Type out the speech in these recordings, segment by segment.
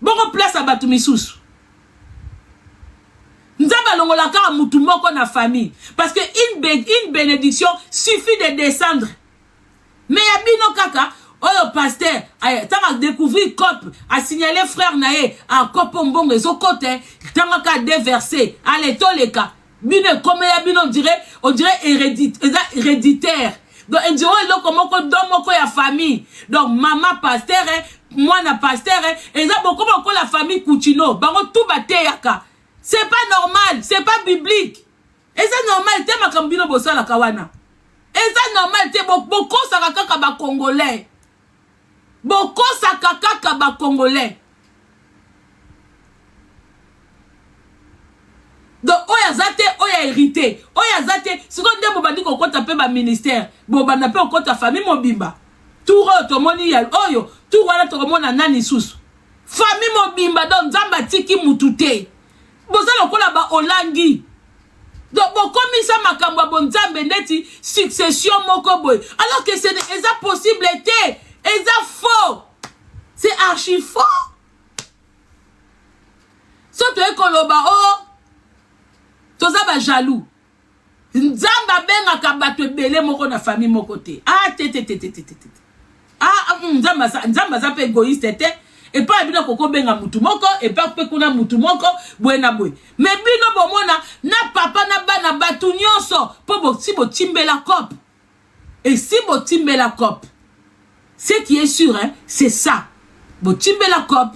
Bongo place à batu misusu. Nzamba longola ka mutu moko na famille. Parce que une bénédiction suffit de descendre. Mais yabino kaka, oyo pasteur, tanga découvrir cop, a signalé frère nae, a kopombongo ezo côté, tanga ka déverser, allez toleka. Bino comme yabino on dirait héréditaire. Donc on dirait loko moko domoko ya famille. Donc maman pasteur, moi na pasteur, et ça beaucoup la famille Couchino, bango tout bateyaka. C'est pas normal, c'est pas biblique. Et c'est normal, te makambino bosa la kawana. Et c'est normal, te boko sakaka ba congolais. Boko sakaka ba congolais. Donc, oya zate, oya hérité. Oya zate, si on dit bobandi ko kota pe ba ministère, bobanda pe kota famille mobimba. Tout to moni ya oyo, tout wala to mona nani susu. Famille mobimba donc nzamba tiki mutute. Boza lokola ba olangi. Donc bokomi sa makambo bonzambe neti succession moko boy. Alors que c'est eza possibilité, eza faux. C'est archi faux. Soto ekoloba oh toza ba jaloux. Nzamba benga ka bato ebele moko na famille moko te. Ah Ah nzamba za pe égoïste te. Et pas bino koko benga mutu moko et pas pe kuna mutu moko buena boy. Mais bino bomona na papa na bana batu nyonso po bo si bo timbe la cop. Et si bo timbe la cop. Ce qui est sûr hein, c'est ça. Bo timbe la cop.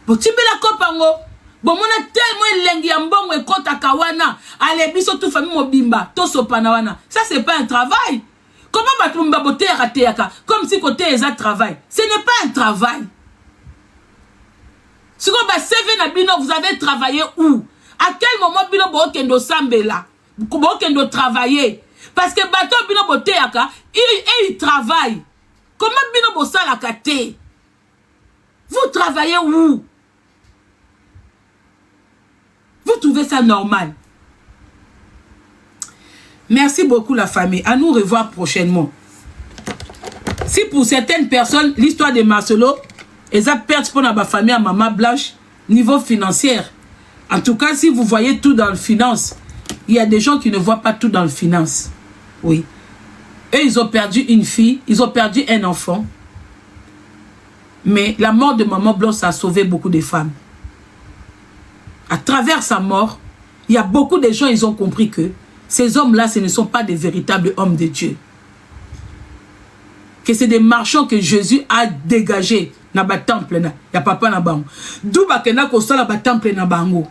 Bo timbe la cop ango. Bomona tellement lengi ya mbongo ekota kawana. Ale biso tout famille mobimba to sopana wana. Ça c'est pas un travail. Comment batumba bote rateaka comme si côté eza travail. Ce n'est pas un travail. Si vous avez na bino, vous avez travaillé où? À quel moment bino bo kendo sambela? Bo kendo travailler? Parce que bato bino bote aka, il travaille. Comment bino bo salaka te? Vous travaillez où? Vous trouvez ça normal? Merci beaucoup la famille. À nous revoir prochainement. Si pour certaines personnes, l'histoire de Marcelo, elles ont perdu pour la famille à Maman Blanche, niveau financier. En tout cas, si vous voyez tout dans le finance, il y a des gens qui ne voient pas tout dans le finance. Oui. Eux, ils ont perdu une fille, ils ont perdu un enfant. Mais la mort de Maman Blanche a sauvé beaucoup de femmes. À travers sa mort, il y a beaucoup de gens, ils ont compris que ces hommes-là, ce ne sont pas des véritables hommes de Dieu. Que c'est des marchands que Jésus a dégagés dans le temple. Il y a papa na bango. D'où bakena ko sala ba temple na bango.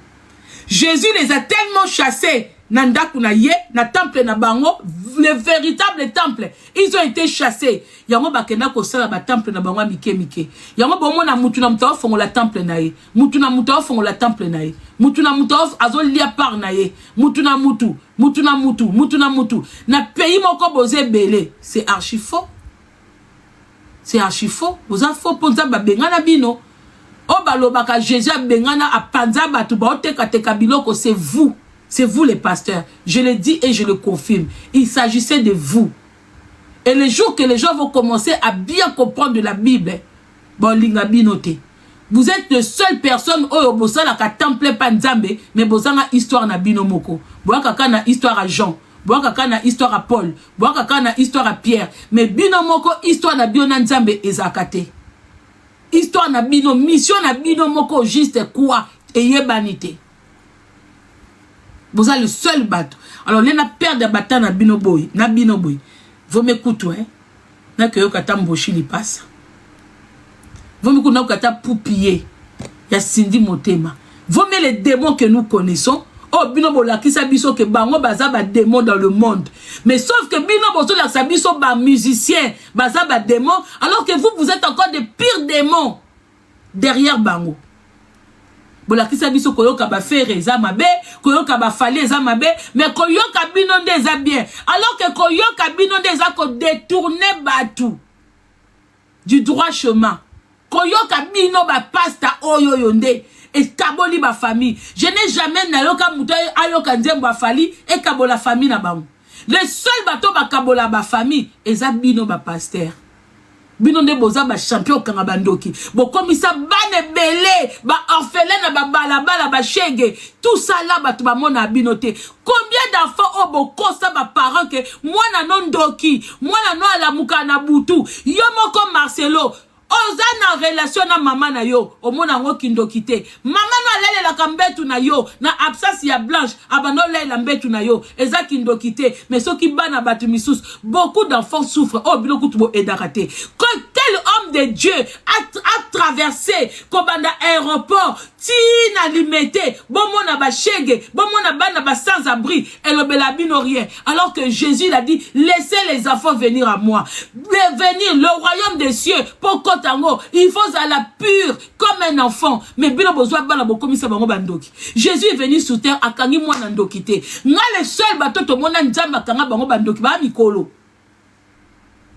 Jésus les a tellement chassés nandaku na ye na temple na bango, le véritable temple. Ils ont été chassés. Yango bakena ko sala ba temple na bango mike mike. Yango bomo na mutu na mutawa fongo la temple na ye. Mutu na mutawa fongo la temple na ye. Mutu na mutawa azo lia par na ye. Mutu na mutu. Mutu na mutu. Mutu na mutu. Na pays moko boze belé. C'est archi faux. C'est archi faux. Vous avez faux pour ça bengana bino. O balobaka Jésus bengana a panza batu ba oteka teka biloko, c'est vous. C'est vous les pasteurs. Je le dis et je le confirme. Il s'agissait de vous. Et le jour que les gens vont commencer à bien comprendre de la Bible, bon linga binote. Vous êtes la seule personne au bosala ka temple panzambe, mais bosanga histoire na binomoko. Boaka na histoire à Jean. Boaka na histoire à Paul. Boaka na histoire à Pierre. Mais binomoko histoire na biona nzambe ezakate. Histoire na bino, mission na binomoko juste quoi et yebanité. Vous êtes le seul bateau. Alors, les na perdre de bataille na binoboy, na binoboy. Vous m'écoutez, hein? Na que yo kata mboshi li passe. Vous m'écoutez na kata poupiller. Ya Cindy Motema. Vous mettez les démons que nous connaissons. Oh, binobo la kisa biso ke bango baza ba démons dans le monde. Mais sauf que binobo so la sabiso ba musicien, baza ba démons, alors que vous êtes encore des pires démons derrière bango. Bolakisa biso koyoka ba faire eza mabe, koyoka ba fali eza mabe, mais koyoka binonde eza bien. Alors que koyoka binonde eza ko détourner batu du droit chemin. Koyoka bino ba pasta oyo yonde et kaboli ba famille. Je n'ai jamais na yoka muto ayoka nzembo ba fali et kabola famille na bango. Le seul bateau ba kabola ba famille eza bino ba pasteur. bino nde boza ba champion kanga bandoki bokomisa bane belé ba orphelin na ba balabala ba shege tout ça là batu ba mona bino te. Combien d'enfants au bokosa ba parents que mwana non ndoki mwana no ala muka na butu yo moko Marcelo oza na relation na mama na yo omona ngo kindoki te mama no alele la kambetu na yo na absence ya Blanche abano lela mbetu na yo eza kindoki te mais soki bana batu misus beaucoup d'enfants souffrent oh biloko tubo edakate. Quel homme de Dieu a traversé kobanda aéroport tina limité bomona ba shege bomona bana ba sans abri elobela bino rien alors que Jésus il a dit laissez les enfants venir à moi venir le royaume des cieux pour kotango il faut à la pure comme un enfant mais bino bozwa bana bokomisa bango bandoki. Jésus est venu sur terre akangi mwana ndoki te nga le seul bato to mona nzamba kanga bango bandoki ba mikolo.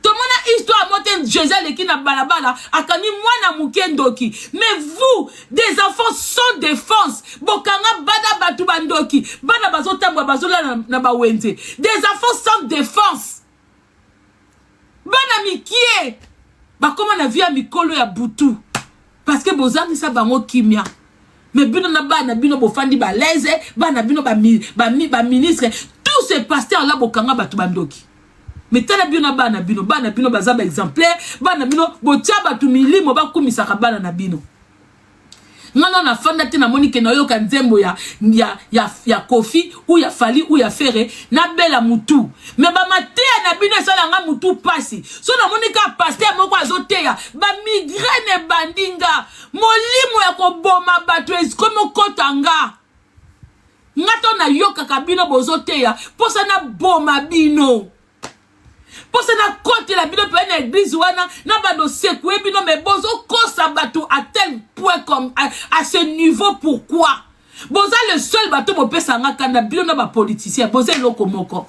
Tout le monde a histoire monter Jésus qui n'a balabala akani mwana mukendoki. Mais vous des enfants sans défense bokanga bada batu bandoki bana bazotambwa bazola na bawenze des enfants sans défense bana mikie bakoma na via mikolo ya butu parce que bozangi sa bango kimia mais bino na bana bino bofandi baleze bana bino ba ministre tous ces pasteurs là bokanga batu bandoki. Mais tala bino bana bino bazaba exemplaire bana bino botia batu milimo bakumisaka bana na bino. Ngana na fanda te na monike na yo kanzembo ya Kofi ou ya Fali ou ya Ferré na bela mutu mais ba matea na bino sala nga mutu pasi so na monika pasteur moko azoteya ba migraine bandinga molimo ya koboma batu eskomo kotanga ngato na yoka kabino bozoteya posa na boma bino. Pour ça na côté la bino pe na église wana na bado sekwe bino mais bozo kosa bato à tel point comme à ce niveau. Pourquoi boza le seul bato bo pesa nga kana bino na ba politicien boza loko moko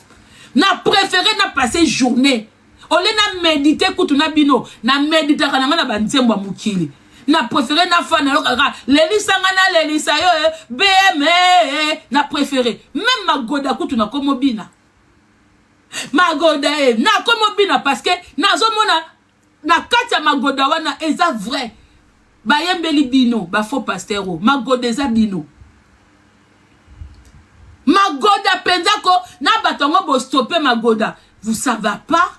na préféré na passer journée ole na méditer kutu na bino na méditer kana na banzembo mukili na préféré na fa na lokaka lelisa nga na lelisa yo BM na préféré même magoda kutu na komobina magoda na komo bina parce que nazo mona na kati ya magoda wana eza vrai bayembeli bino ba faux pastero magoda eza bino magoda pendako na batongo bo stopper magoda vous savez pas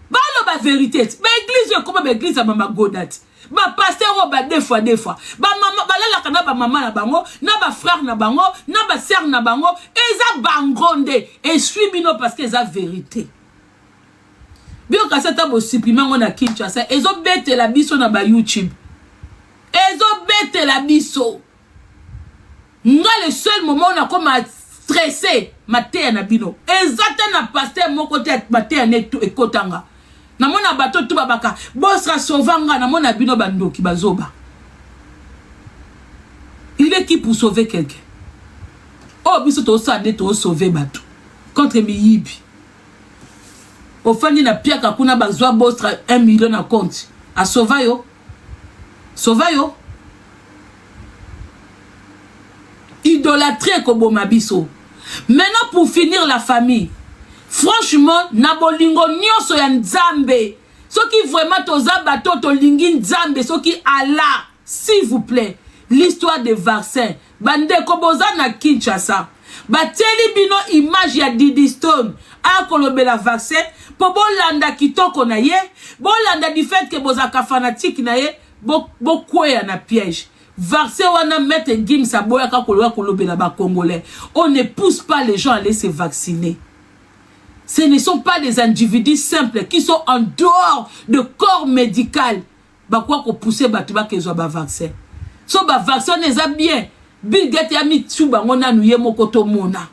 balo ba vérité ba église comme ba église ba magoda ba pasteur ba deux fois ba maman balala kana ba maman na bango na ba frère na bango na ba sœur na bango eza bangonde et suis bino parce que eza vérité bio kaseta bo supplément on a Kinshasa ezo bete la biso na ba YouTube ezo bete la biso nga le seul moment on a comme stressé maté na bino ezata na pasteur moko te maté na ekotanga na mona bato tout babaka bosra sauvanga na mona bino bandoki bazoba. Il est qui pour sauver quelqu'un? Oh biso to sande to sauver bato contre miyibi ofandi na piaka kuna bazwa bosra 1 million na compte a sauvayo idolâtrer koboma biso. Maintenant pour finir la famille franchement na bolingo nyonso ya nzambe soki vraiment toza bato to lingi nzambe soki Allah s'il vous plaît l'histoire de vaccin bande koboza na Kinshasa bateli bino image ya Didi Stone a kolobela vaccin po bolanda kitoko na ye bolanda du fait que bozaka fanatique na ye bokweya na piège vaccin wana mette Gim Saboya ka kolobela ba congolais on ne pousse pas les gens à aller se vacciner. Ce ne sont pas des individus simples qui sont en dehors de corps médical. Bah quoi qu'on pousse batuba qu'ils ont ba vaccin. So ba vaccin les a bien. Bill Gates a mis tout ba ngona nuye mokoto mona.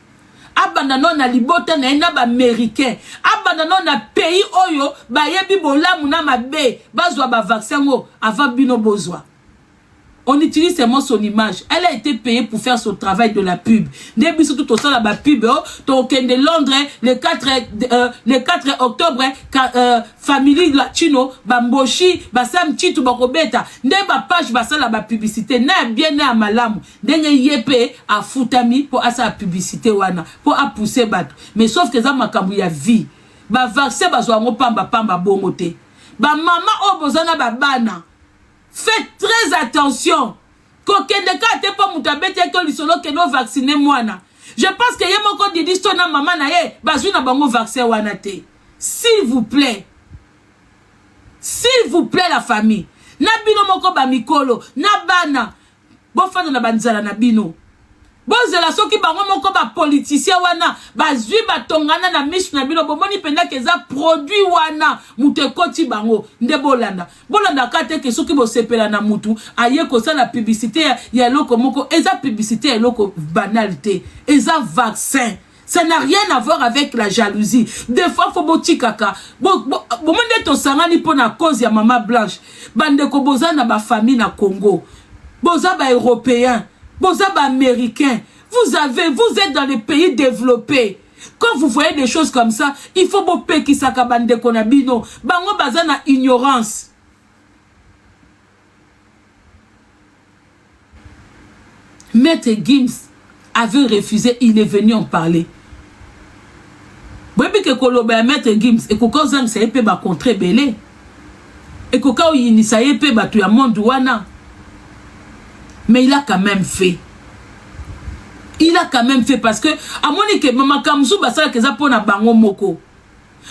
Abandonner na libota na ba américain. Abandonner na pays oyo ba yebi bolamu na mabe. Bazwa ba vaccin ngo avant bino bozwa. On utilise seulement son image. Elle a été payée pour faire son travail de la pub. Depuis tout au sein de la pub, token de Londres, le 4 octobre, famille latino, bamboshi, basam chitu bakobeta, ne ba page basa la publicité, na bien na malamu, denge yepe a futami pour asa publicité wana, pour a pousser bat. Mais sauf que ça makambu ya vie. Ba vaccin bazwa ngo pamba bongo te. Ba maman o bozana ba bana. Faites très attention. Kokendeka te pa mutabete ko lisolo ke no vacciner mwana. Je pense que yé moko di disto na maman na ye bazui na bango vaccin wana te. S'il vous plaît. S'il vous plaît la famille. Na bino moko ba mikolo, na bana. Bo fana na banzala na bino. Bozela soki bango moko ba politicien wana bazui batongana na misu na bino bomoni penda keza produit wana mutu koti bango nde bolanda kate ke soki bo sepela na mutu aye ko sa la publicité ya loko moko eza publicité ya loko banalité eza vaccin. Ça n'a rien à voir avec la jalousie. Des fois, il faut boti kaka. Bon, to sangani pour na cause ya Maman Blanche. Bande ko boza na ba famille na Congo. Boza ba européen. Boza ba américain. Vous êtes dans les pays développés. Quand vous voyez des choses comme ça, il faut bopé ki saka bande ko na bino. Bango baza na ignorance. Maître Gims avait refusé, il est venu en parler. Bwebi ke koloba Maître Gims et koka ozang sa yepe ba contre belé. Et koka oyini sa yepe ba tu ya monde wana. Mais il a quand même fait. Il a quand même fait parce que à mon que mama kamzu basala keza pona bango moko.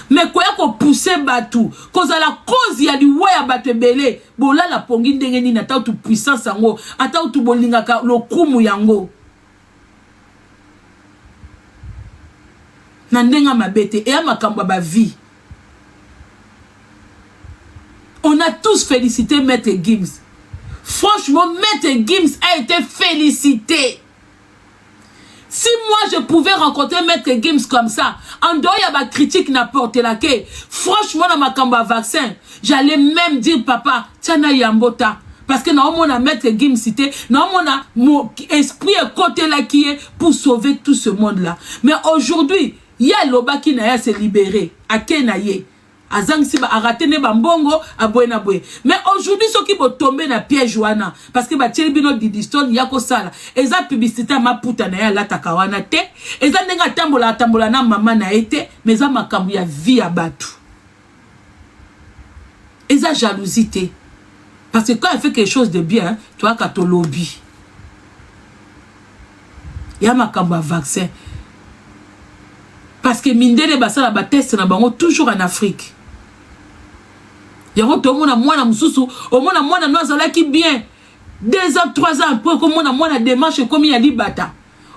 Mais quoi ko pousser batu cause à la cause ya liwa ya batu belé. Bola la pongi ndenge ni na ta tu puissance yango, ata tu bolinga ka lokumu yango. Nandenga mabete et makambo ba vie. On a tous félicité Maître Gims. Franchement, Maître Gims a été félicité. Si moi je pouvais rencontrer Maître Gims comme ça, en dehors il y a ma critique n'importe laquelle. Franchement, dans ma makambo vaccin, j'allais même dire papa, tiana yambota. Parce que non, on a Maître Gims cité, non, on a mon esprit à côté là qui est pour sauver tout ce monde-là. Mais aujourd'hui, il y a l'oba qui n'a se libéré. À Kenaye. À Zangsiba, à Ratene Bambongo, à Boenaboué. Mais aujourd'hui, ceux qui vont tomber dans le piège, parce que Tchelbino Didiston, il y a que ça. Et ça, publicité, ma puta na ya la takawana te. Et ça, n'est pas tambola na maman na été. Mais ça, ma kambu ya vie à battu. Et ça, jalousie. Parce que quand elle fait quelque chose de bien, tu vois, quand tu lobby. Il y a ma kambu vaccin. Parce que Mindele Basala Bateste na bango toujours en Afrique. Yango to mona mwana mususu, o mona mwana noazala ki bien. 2 ans, 3 ans après ko mona démarche comme ya libata.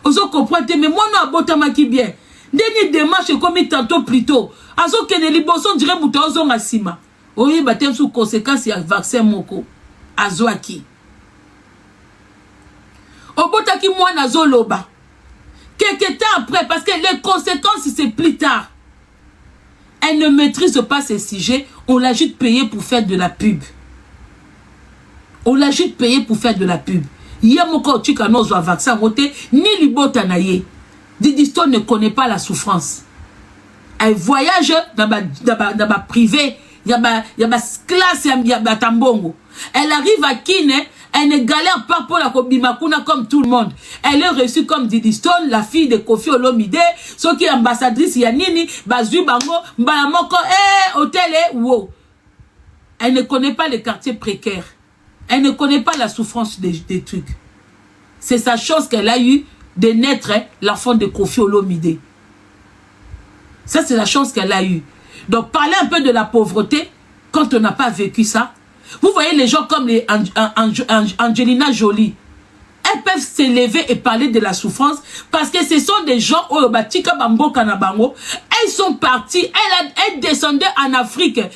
Ozo comprendre mais mwana abotama ki bien. Dernier démarche comme tantôt plus tôt. Azo kene liboso dirait buta ozo ngasima. Oyi batem sous conséquence ya vaccin moko. Azo aki. Obota ki mwana zo loba. Quelques temps après, parce que les conséquences, c'est plus tard. Elle ne maîtrise pas ces sujets. On l'a juste payé pour faire de la pub. On l'a juste payé pour faire de la pub. Il y a mon corps, tu as nos vaccins, ni l'ibotanaye. Didiston ne connaît pas la souffrance. Elle voyage dans ma privé. Il y a ma classe, il y a ma tambongo. Elle arrive à Kine. Elle ne galère pas pour la Kobimakuna comme tout le monde. Elle est reçue comme Didiston, la fille de Kofi Olomide, ce qui est ambassadrice Yanini, Bazui Bango, Mbalamoko, hôtel, wow. Elle ne connaît pas les quartiers précaires. Elle ne connaît pas la souffrance des trucs. C'est sa chance qu'elle a eue de naître l'enfant de Kofi Olomide. Ça, c'est la chance qu'elle a eue. Donc, parler un peu de la pauvreté, quand on n'a pas vécu ça, vous voyez les gens comme les Angelina Jolie. Elles peuvent s'élever et parler de la souffrance parce que ce sont des gens elles sont parties, elles descendaient en Afrique. Elles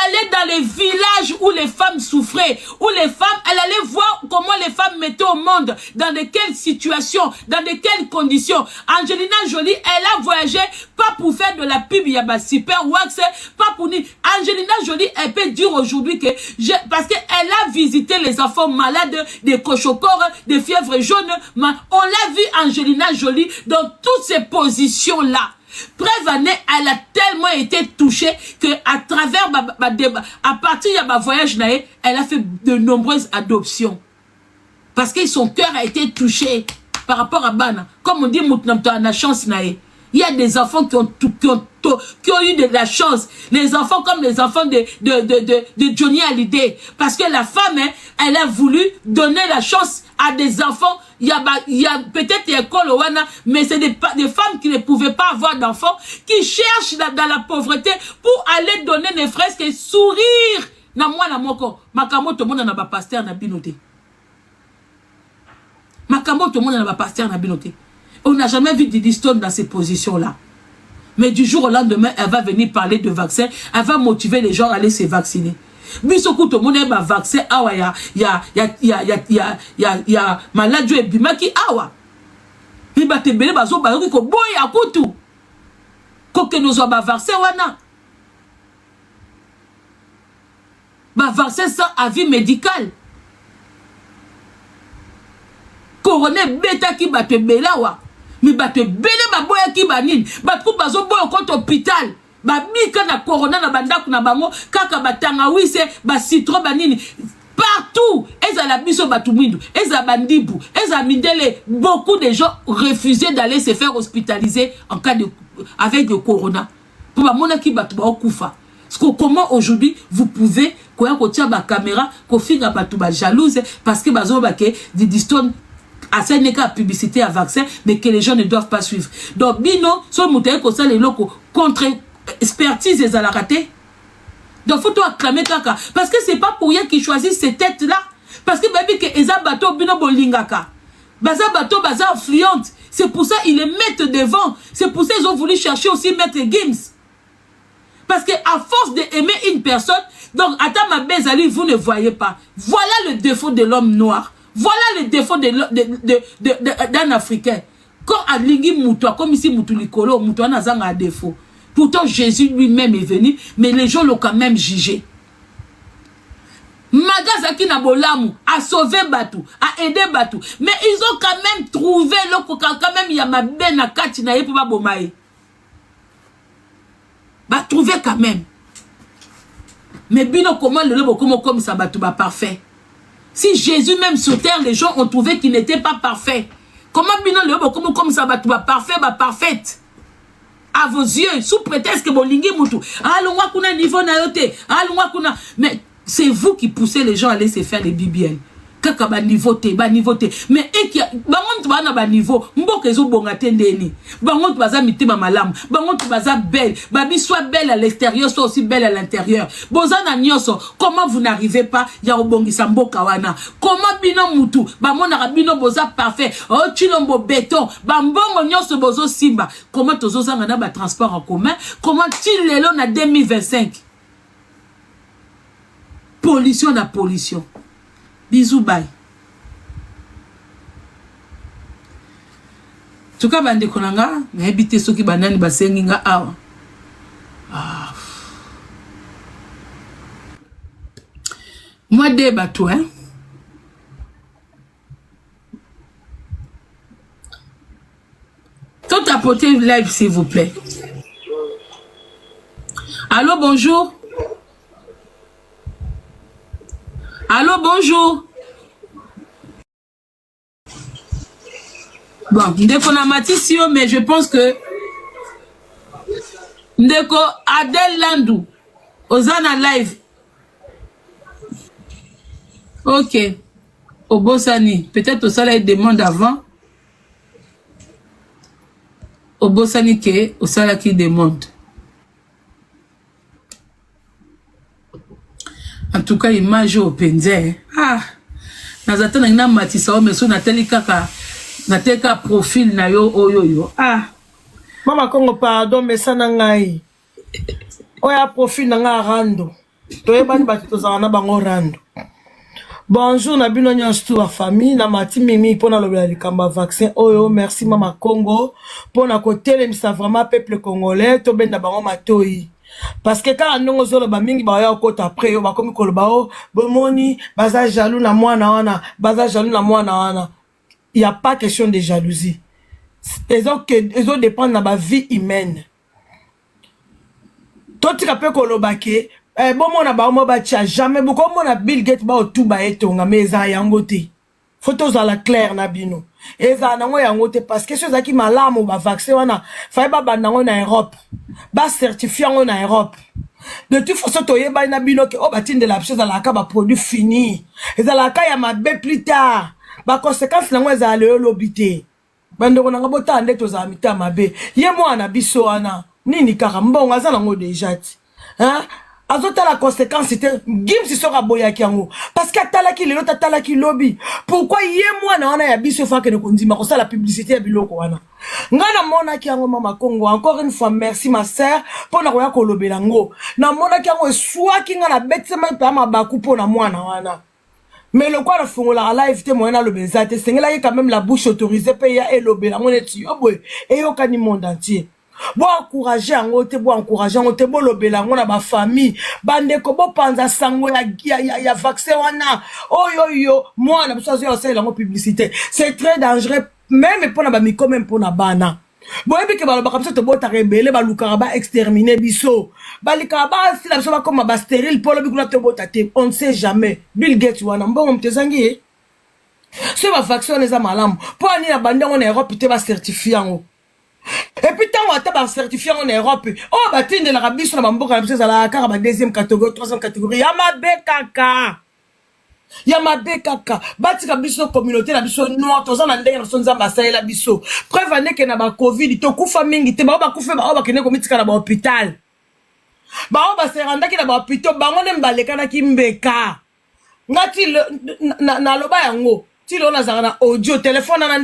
allaient dans les villages où les femmes souffraient, où les femmes, elles allaient voir comment les femmes mettaient au monde, dans de quelles situations, dans de quelles conditions. Angelina Jolie, elle a voyagé, pas pour faire de la pub, il y a super wax, pas pour ni. Angelina Jolie, elle peut dire aujourd'hui que, parce qu'elle a visité les enfants malades, des cochocors, des fièvres jaunes, on l'a vu Angelina Jolie dans toutes ces positions-là. Preuve année, elle a tellement été touchée que à travers à partir de ma voyage, elle a fait de nombreuses adoptions. Parce que son cœur a été touché par rapport à Bana. Comme on dit, la chance nae. Il y a des enfants qui ont eu de la chance. Les enfants comme les enfants de Johnny Hallyday. Parce que la femme, hein, elle a voulu donner la chance à des enfants. Il y a peut-être école mais c'est des femmes qui ne pouvaient pas avoir d'enfants, qui cherchent dans la pauvreté pour aller donner des fresques et sourire. Na moi na moko. Makamo to monde na ba pasteur na binoté. Makamo to monde na ba pasteur na binoté. On n'a jamais vu Didi Stone dans ces positions-là. Mais du jour au lendemain, elle va venir parler de vaccin. Elle va motiver les gens à aller se vacciner. Bisoku to monde ba vaccin awa ya maladie ebimaki awa. Mi ba te bele bazo ba ko boya kutu. Ko ke nous ba vaccin wana. Ba vaccin sans avis médical. Corona beta ki ba te belawa. Mi ba te bele ba boya ki ba nini. Ba ku bazo boya contre hôpital. Ba mika na corona na bandaku na bango kaka batanga wise ba citron ba nini. Partout, eza la biso batumwindu, eza bandibu, eza midele, beaucoup de gens refusaient d'aller se faire hospitaliser en cas de avec le corona. Pour ba mona ki batu ba okufa. Comment aujourd'hui vous pouvez quoi côté ba caméra ko finga batu ba jalouse parce que bazo ba ke Didi Stone à ça n'est qu'à publicité à vaccin mais que les gens ne doivent pas suivre. Donc bino so mutaye ko ça les locaux contre expertise les ala raté. Donc faut acclamer kaka parce que c'est pas pour rien qu'ils choisissent ces têtes là parce que baby que eza bato bino bolingaka. Baza bato baza affluente. C'est pour ça ils les mettent devant. C'est pour ça ils ont voulu chercher aussi Maître Gims. Parce que à force d'aimer une personne, donc attends ma bezali, vous ne voyez pas. Voilà le défaut de l'homme noir. Voilà le défaut d'un Africain. Quand Alingi Moutoua, comme ici Moutoulikolo, Moutoua n'a un défaut. Pourtant Jésus lui-même est venu, mais les gens l'ont quand même jugé. Magazaki Nabolamu a sauvé Batou, a aidé Batou. Mais ils ont quand même trouvé, quand même, il y a ma benne à Katinaye pour Babomaye. Bah trouver quand même. Mais bino comment le lobo comme ça batouba parfait. Si Jésus même sur terre les gens ont trouvé qu'il n'était pas parfait. Comment bino le lobo comme ça batouba parfait bah parfaite. À vos yeux sous prétexte que bolingi mutu. Allons kuna niveau na yote. Allons kuna mais c'est vous qui poussez les gens à aller se faire les BBL. Kaka ba niveau te. Mais eki bango tubana ba niveau mboka ezo bonga tendeni. Bango tubaza mitima malamu. Bango tubaza belle. Babi soit belle à l'extérieur soit aussi belle à l'intérieur. Bozana nyoso comment vous n'arrivez pas ya obongisa mboka wana. Comment bino mutu ba mona bino boza parfait. Oh chilombo béton. Ba mbongo nyoso bozo simba. Comment tozo zanga na ba transport en commun? Comment til lelo na 2025? Pollution na pollution. Bisous, bye. En tout cas, bande konanga, n'habite ceux qui banani basenginga awa. Ah. Moi, débat toi, hein. Tout apporter live, s'il vous plaît. Allô, bonjour. Allô, bonjour. Bon, Ndeko na Matisio, mais je pense que Ndeko Adel Landou, Ozana live. Ok. Obosani, peut-être au salaire demande avant. Obosani que au salaire qui demande. En tout cas, image au penze. Ah, nazata na matisa mais so nateli kaka nateka profil na yo oyoyo. Ah, mama Kongo pardon mais ça na ngai. Oya profil na nga rando. Toyebani ba tozana bango rando. Bonjour na bino nyanstu wa famille na mati mimi pona lobela likamba vaccin oyo merci mama Kongo pona ko telemisa vraiment peuple congolais to benda bango matoi. Parce que quand on zolo ba mingi ba ya okota après yo ba komi koloba o bomoni baza jaloux na mwana wana baza jaloux na mwana wana. Il y a pas question de jalousie. Ils ont dépendre de ma vie humaine. Toi tu peux koloba ke bon mon ba mo ba tia jamais beaucoup mon Bill Gates ba otu ba etonga meza yango te. Photos à la claire na bino. Et ça nango yango te parce que ceux qui malamu ba vaccin wana fa ba banango na Europe. Ba certifié en Europe. De toute façon toyeba na bino ke o batinde la chose à la ka ba produit fini. Et ça la ka ya mabe plus tard. Ba conséquence nango za le lobité. Bandoko nanga botande to za mita mabe. Ye mwana biso wana. Nini kaka mbongo za nango déjà ti. Hein? Azota la conséquence c'était Gims sera boya kiango parce que talaki lelo talaki lobby pourquoi yé moi na wana ya biso fa que ne kondima ko ça la publicité ya biloko wana ngana mona kiango mama Congo encore une fois merci ma sœur pour na koya ko lobela ngo na mona kiango soit ki ngana betsema pa mabaku pour na mwana wana mais le quoi la fongola live te moyena lobeza te sengela quand même la bouche autorisée pe ya elobela ngone ti obwe et yo kani monde entier. Bo encourager ango te bo encourager ango te bo lobela ngo na ba famille bande ko bo panza sango ya vaccin wana oyo moi na biso yo ça la publicité c'est très dangereux même pour na ba miko même pour na bana bo ebi ke ba comme ça te bo ta rebelle ba lukara ba exterminer biso ba likara ba si la biso ba comme ba stérile pour le bikuna te bo tate on ne sait jamais Bill Gates wana mbongo mtezangi ce ba vaccin les amalam pour ani na bande en Europe te ba certifié ango. Et puis tant on t'a certifié en Europe. Oh bah t'es de l'Arabie sur la bamboka la biso la car ba deuxième catégorie, troisième catégorie. Yamabe kaka. Bati ka biso communauté la biso noir toza na ndenge na sonza basai la biso. Preuve ane ke na ba Covid to kufa mingi te ba kufa ba kene ko mitika na ba hôpital. Ba ba seranda ki na ba hôpital bango ne mbaleka na kimbeka. Ngati na loba yango. Si l'on a un audio, téléphone a un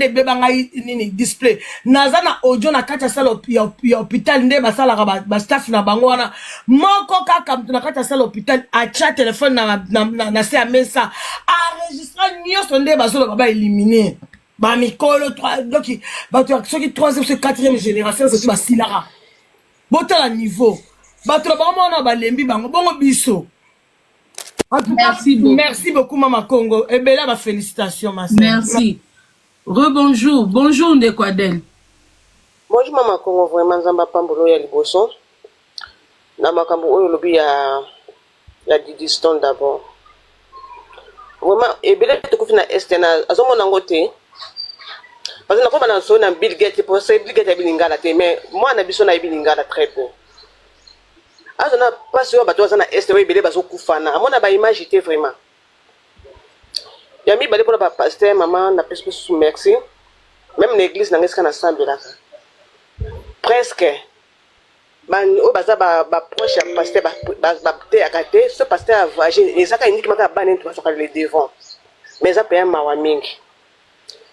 display. Naza na audio na kacha sala hôpital nde basala ba staff na bango wana. Moko kaka na kacha sala hôpital a chat téléphone na se amesa. Enregistrer nyonso nde basolo ba éliminer. Ba mikolo 3 donc ba tu ceux qui 3e 4e génération c'est ba silara. Bota la niveau. Ba to ba mo na ba lembi bango bongo biso. Merci beaucoup. Merci beaucoup, Maman Congo. Et bien là, ma félicitation, ma soeur. Merci. Rebonjour. Bonjour, Ndekwadel. Bonjour, Maman Congo. Vraiment, Zamba Pambolo ya liboso. Na makambo oyo lobi ya Didiston d'abord. Vraiment, et bien là, tu confines à Estena. Azomo nangote. Parce que na koma na so na Bill Gates pour ça Bill Gates ya bilingala te mais moi na biso na bilingala très peu. Azona pas sur bato azana est we bele bazo kufana amona ba image te vraiment yami bale pour ba pasteur maman na plus merci même l'église na ngeska na sambe là presque man o baza ba proche pasteur ba te akate ce pasteur avoyé ezaka uniquement ka banen to soka le devant mais ça peut mawa mingi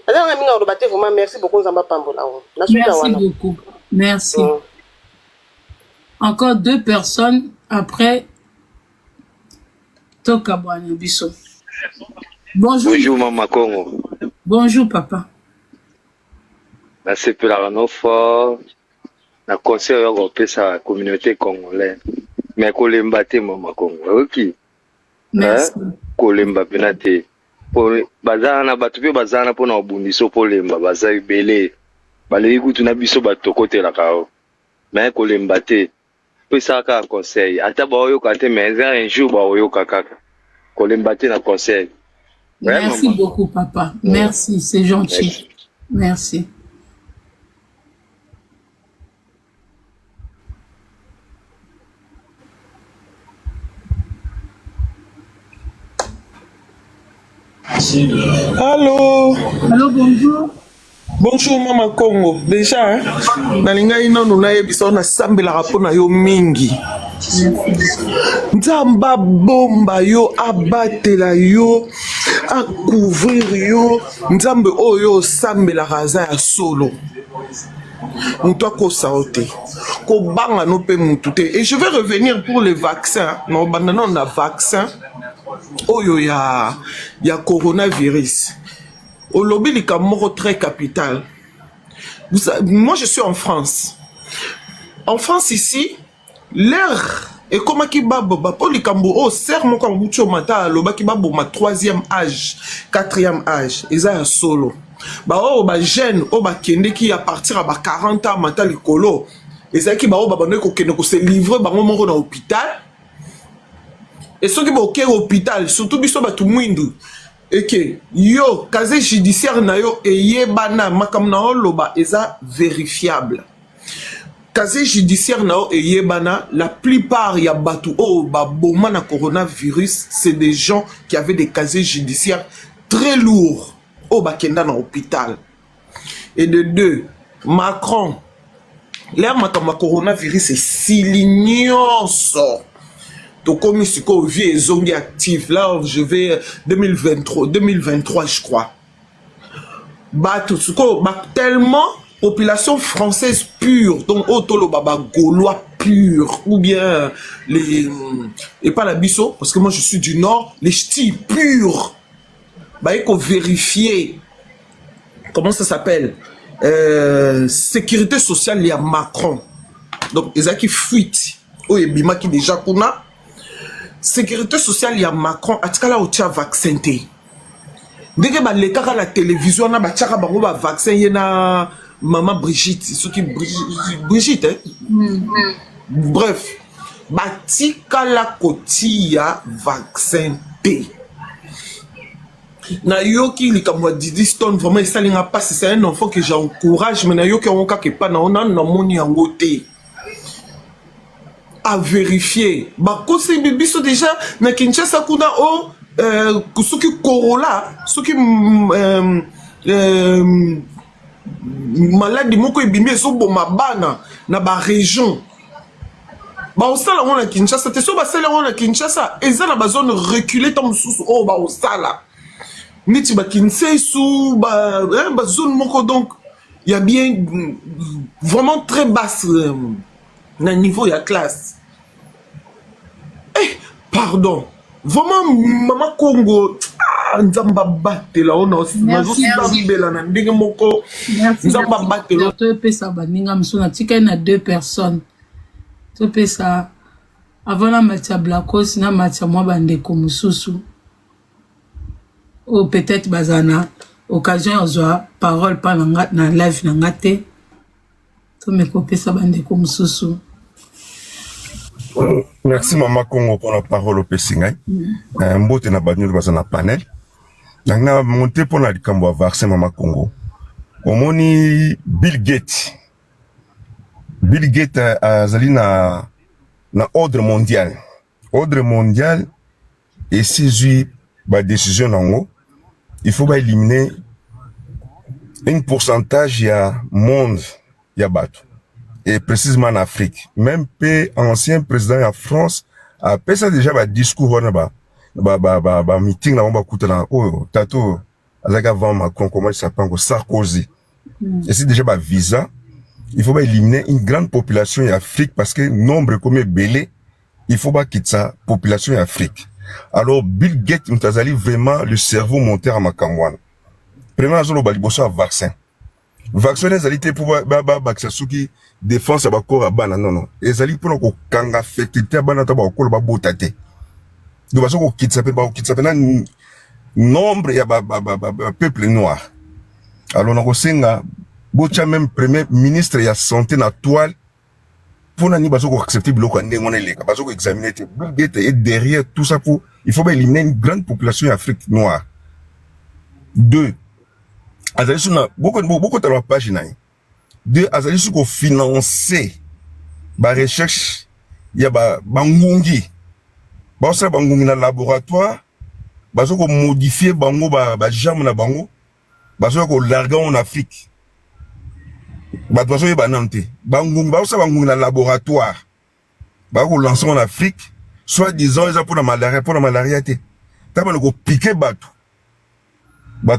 azana minga o baté vraiment merci beaucoup Nzamba Pambola na suita wana merci beaucoup merci. Encore 2 personnes après Toka Bwana Biso. Bonjour. Bonjour Maman Congo. Bonjour papa. Merci pour la renouveau. La conseil européen sa la communauté congolaise. Mais kolemba te Maman Congo. OK. Merci. Kolemba penate. Pour bazana batupe bazana pour na obundiso polemba bazai belé. Balé kutu na biso batokote la kao. Mais kolemba te. Ça un conseil ata ba oyo kate mais un jour ba oyo kaka kolembate na conseil. Merci beaucoup papa. Merci, c'est gentil. Merci. Allô. Allô, bonjour. Bonjour Maman Congo. Déjà, nalinga ino nuna yebisa na sambela rapona yo mingi. Nzamba bomba yo abatela yo a couvrir yo nzambe oyo sambela raza ya solo. Muto ko saote ko banga no pe mutu te. Et je vais revenir pour les vaccins. Non bandana na vaccin oyo ya coronavirus. Au lobby du Camoro très capital. Moi, je suis en France. En France, ici, l'air est comme qui babo. Pour les Camoro, serre mon kambucho mata, loba qui babo ma 3e âge, 4e âge. Ils ont un solo. Bah oh, bah jeune, oh bah kende qui à partir à 40 ans mata likolo. Ils ont qui bah oh bah bonne ko kende ko se livrer bah mon moro dans l'hôpital. Et ceux qui vont au hôpital, surtout biso bah tout mwindu. et que yo casier judiciaire na yo eyebana makambo na yo loba eza vérifiable. Casier judiciaire na yo eyebana, la plupart ya batu o ba boma na coronavirus, c'est des gens qui avaient des casiers judiciaires très lourds au bakenda na hôpital. Et de deux, Macron, l'air makambo coronavirus est silignoso. Donc comme si qu'on vit zongi actif là, je vais 2023 je crois. Bah tout ce qu'on tellement population française pure, donc autolo baba gaulois pur ou bien les et pas la bisso parce que moi je suis du nord, les ch'tis purs. Bah il faut vérifier comment ça s'appelle sécurité sociale il y a Macron. Donc ils ont qui fuite. Oh et bima qui déjà kuna sécurité sociale il y a Macron atikala otia vaccin té. Dès que l'état à la télévision na ba tchaka bango ba vaccin yena maman Brigitte, ce qui Brigitte hein. Bref, batikala kotia vaccin té. Na yoki likamwa Didi Stone vraiment il salinga pas, c'est un enfant que j'encourage mais na yoki on ka ke pas na on a moni yango té. À vérifier. Bah, quand c'est bibiso déjà, na Kinshasa kuna o, ceux qui Corolla, ceux qui malade moko ebimbi so boma bana na ba région. Bah au sala on na Kinshasa, te so ba sala on na Kinshasa, eza na ba zone reculée tam sous o ba au sala. Niti ba Kinshasa ba ba zone moko donc il y a bien vraiment très basse. Na niveau ya classe. Eh, pardon. Vraiment, Maman Congo, nzamba batela on a merci. na ndenge moko. Nzamba batela. Tu peux ça baninga msuna tika na deux personnes. Tu peux ça avant la matia Blacos na matia moi bande comme mususu. Ou peut-être bazana occasion ozoa parole pas na live na ngate. Tu me copier ça bande comme mususu. Merci Maman Congo pour la parole au Pessingai. Mbote na banyo baza na panel. Nanga monter pour la likambo vaccin Maman Congo. Omoni Bill Gates. Bill Gates azali na ordre mondial. Ordre mondial et saisi ba décision nango. Il faut ba éliminer un pourcentage ya monde ya bato. Et précisément en Afrique. Même ancien président de la France a fait ça déjà ba discours ba meeting na ba kutana oh tato azaka avant Macron comment il s'appelle Sarkozy. Et c'est déjà ba visa. Il faut pas éliminer une grande population en Afrique parce que nombre comme belé, il faut pas quitter sa population en Afrique. Alors Bill Gates mtazali vraiment le cerveau monteur à Makamwana. Premièrement zolo ba liboso vaccin. Vacciner zalité pour vaccin qui défense ba corps bana non ezali pour ko kanga fécité bana ta ba ko ba botate do ba so ko kitsa pe na nombre ya ba peuple noir. Alors na ko senga bocha même premier ministre ya santé na toile pour na ni ba so ko accepter biloko ndenge on eleka ba so ko examiner te et derrière tout ça pour il faut éliminer une grande population en Afrique noire. Deux, azali suna beaucoup de la page na de azali suko financer ba recherche ya ba ngungi ba sa ba ngungi na laboratoire ba so ko modifier bango ba germe na bango ba so ko larga en Afrique ba so ba nante ba ngungi ba sa ba ngungi na laboratoire ba ko lancer en Afrique soit disant ils pour la malaria te ta ba ko piquer bato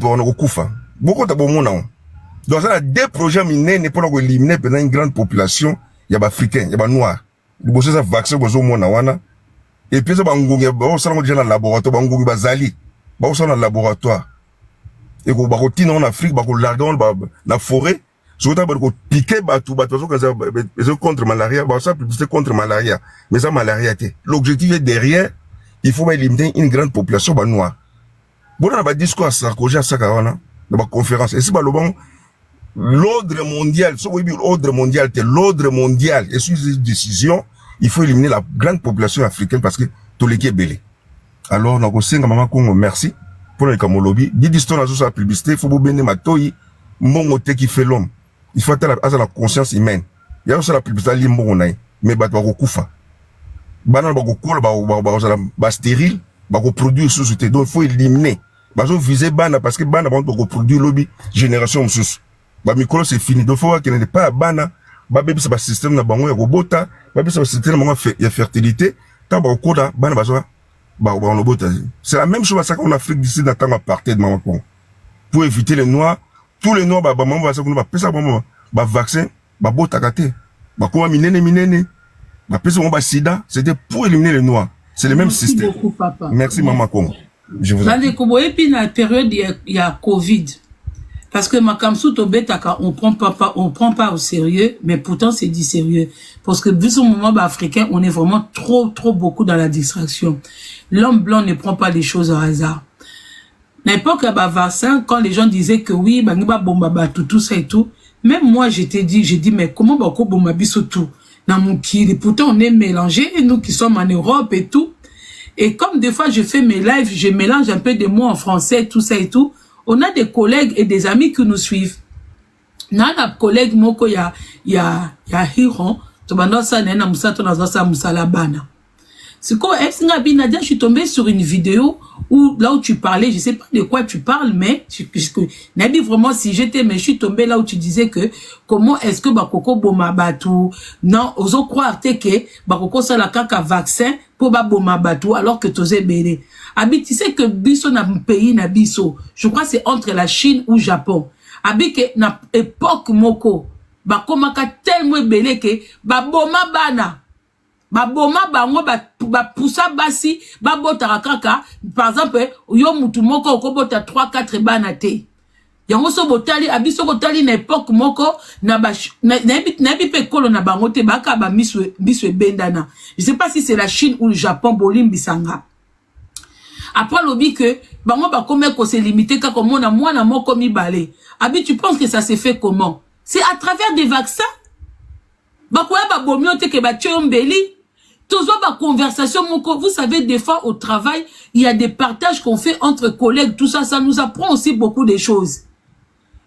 on ko kufa beaucoup de bon non. Donc ça a des projets minés pour éliminer pendant une grande population, il y a africains, il y a noirs. Le bosse ça vaccin bozo mona wana. Et puis ça bangungi ba ça déjà dans laboratoire bangungi bazali. Ba ça dans laboratoire. Et ko ba ko tina en Afrique ba ko larga na forêt. So ta ba ko piquer batou so contre malaria, ba ça c'est contre malaria. Mais ça malaria té. L'objectif est derrière, il faut éliminer une grande population ba noir. Bon on a ba discours à Sarkozy à Sakawana dans la conférence. Et c'est pas le bon l'ordre mondial, l'ordre mondial et sur ces décisions, il faut éliminer la grande population africaine parce que tout l'équipe est belé. Alors, nous avons Maman Congo, merci pour pour le kamolobi Didiston a sa publicité faut bobende matoyi mbongo te qui fait l'homme il faut avoir la conscience humaine il y a aussi la publicité li mbongo naï mais bato bakokufa bana bakokola ba stérile bakoproduire sous te donc il faut éliminer bazo viser bana parce que bana bakoproduire lobby génération sous ba micro c'est fini donc faut voir qu'il n'est pas bana ba bébé c'est ba système na bango ya robota ba bébé c'est système na bango ya fertilité tant bakokola bana bazo c'est la même chose à ça qu'en Afrique d'ici dans temps apartheid maman pour éviter les noirs tous les noirs bah maman va ça qu'on va pesa bah vaccin bah botakate bah comment minene bah pesa on bah sida c'était pour éliminer les noirs c'est le même système. Beaucoup, papa. Merci maman Congo. Je vous en prie. Et puis dans la période il y a Covid parce que makamsu tobetaka on prend pas au sérieux mais pourtant c'est du sérieux parce que vu ce moment africain on est vraiment trop beaucoup dans la distraction. L'homme blanc ne prend pas les choses au hasard. N'importe quel vaccin quand les gens disaient que oui bangiba bomba tout ça et tout même moi j'ai dit mais comment bako bomba biso tout dans mon kiri pourtant on est mélangés nous qui sommes en Europe et tout et comme des fois je fais mes lives je mélange un peu de mots en français tout ça et tout. On a des collègues et des amis qui nous suivent. Nana collègue moko ya Hiron, to bandosa nena musato na zosa musalabana. C'est quoi Nadia, je suis tombée sur une vidéo où là où tu parlais, je sais pas de quoi tu parles mais Nabi vraiment si j'étais mais je suis tombée là où tu disais que comment est-ce que bakoko boma batu non oso croire que bakoko ça la kaka vaccin pour ba boma batu alors que tozé belé. Abi, tu sais que biso na pays na biso, je crois c'est entre la Chine ou Japon. Abi que na époque moko, ba komaka tellement belé que ba boma bana, ba boma bango ba poussa basi, ba bota kaka, par exemple, yo mutu moko okobota 3-4 bana te. Yango so botali abiso botali na époque moko na bi kolo na bango te baka ba miswe bendana. Je sais pas si c'est la Chine ou le Japon bolimbisanga. Après l'obi que bango ba comme ko se limiter ka comme na mwana moko mi balé. Abi tu penses que ça s'est fait comment? C'est à travers des vaccins. Ba ko ba bomio te ke ba tchombeli. Toujours ba conversation moko, vous savez des fois au travail, il y a des partages qu'on fait entre collègues, tout ça nous apprend aussi beaucoup de choses.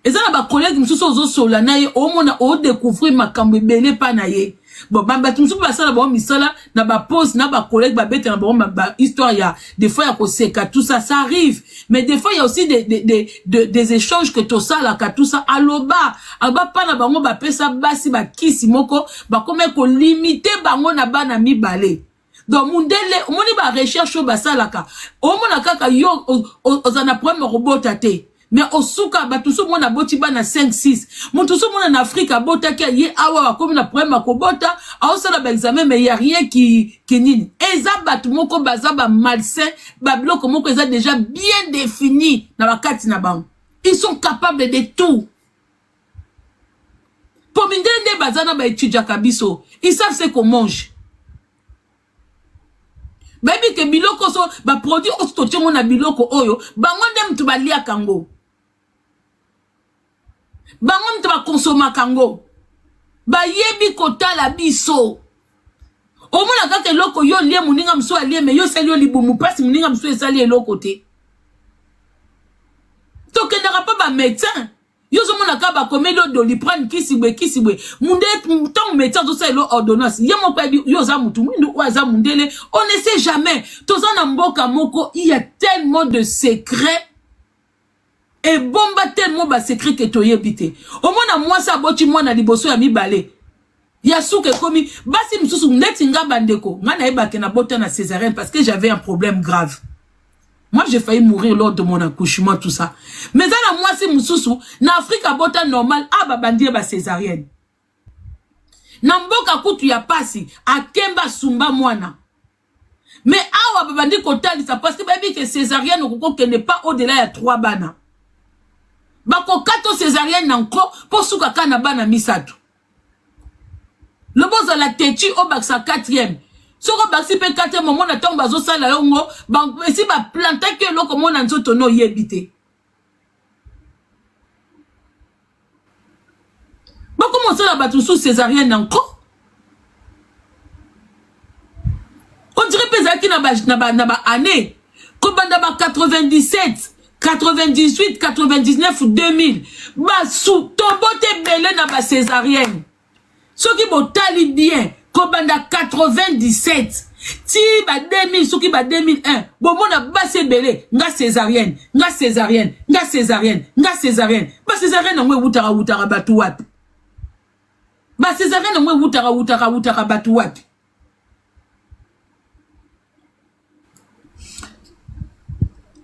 Et ça ba collègue msusu ozo solana ye o mona o découvrir makambo belé pa na ye. Bon ba tumsu ba sala ba misala na ba pose na ba collègue ba bete na ba histoire ya des fois ya ko seka tout ça ça arrive mais des fois il y a aussi des échanges que tout ça là ka tout ça aloba pa na bango ba pesa basi ba kisi moko ba comme ko limiter bango na bana mibale. Donc mundele moni ba recherche ba sala ka o mona kaka yo ozana problème robota te. Mais au souka batuso mona boti bana 5-6 mutuso mona na Afrique bota ki ye awa comme na problème akobota a ça la examen mais il y a rien qui nini eza batu moko baza ba malsain ba bloc moko eza déjà bien défini na bakati na bango ils sont capables de tout pour mindende bazana ba étudier kabiso ils savent ce qu'on mange baby ke biloko so ba produit ostotion mona biloko oyo bango ndem tu balia kango bango mtu ba consomma kango ba yebi kotala biso omona kaka eloko yo lie muninga mso alie me yo sali yo libumu pasi muninga mso esali eloko te to kendaka pa ba médecin yo zo mona ka ba komelo doliprane kisibwe munde tant médecin to sa elo ordonnance yemo pa yo za mutu mundu wa za mundele on ne sait jamais to za na mboka moko il y a tellement de secrets. Et bomba tellement ba secret que toyebite. Au moins moi ça boti moi na liboso ya mibale. Ya souke komi basi msusu netinga bandeko. Ngana eba ke na bota na césarienne parce que j'avais un problème grave. Moi j'ai failli mourir lors de mon accouchement tout ça. Mais ça moi si msusu na Afrique bota normal aba bandie ba césarienne. Na mboka kutu ya pasi akemba sumba mwana. Mais awa babandi kotali ça parce que baby que césarienne okoko ke n'est pas au-delà ya 3 bana. Bako kato césarienne nanko pour souka kana bana misato. Le boss à la têtu au bac sa 4e. Soko bac si pe 4e moment na tomba zo sala yongo ba si ba planter que loko mona nzoto no yebite. Ba comment ça la batu sous césarienne nanko? On dirait pesaki na ba année. Ko banda ba 97 98, 99 ou 2000. Basou, tombote belé na ba césarienne. Ce qui botali bien, kobanda 97. Ti ba 2000, ce qui ba 2001. Bon, mon a bassé belé, nga césarienne, nga césarienne, nga césarienne, nga césarienne. Ba césarienne, on wutara wutara batu wapi. Ba césarienne, on wutara wutara wutara batu wapi.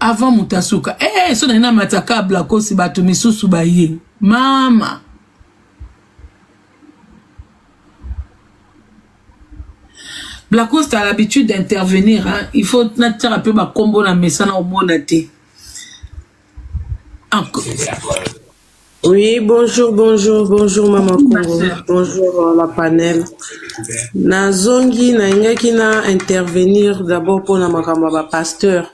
Avant Moutasuka, so na mataka blako si batu misusu baye. Mama. Blacos a l'habitude d'intervenir, hein. Il faut natira peu ma combo na mesana au monate. Encore. Oui, bonjour Maman Congo. Bonjour la panel. Na zongi na ingaki na intervenir d'abord pour na makamba ba pasteur.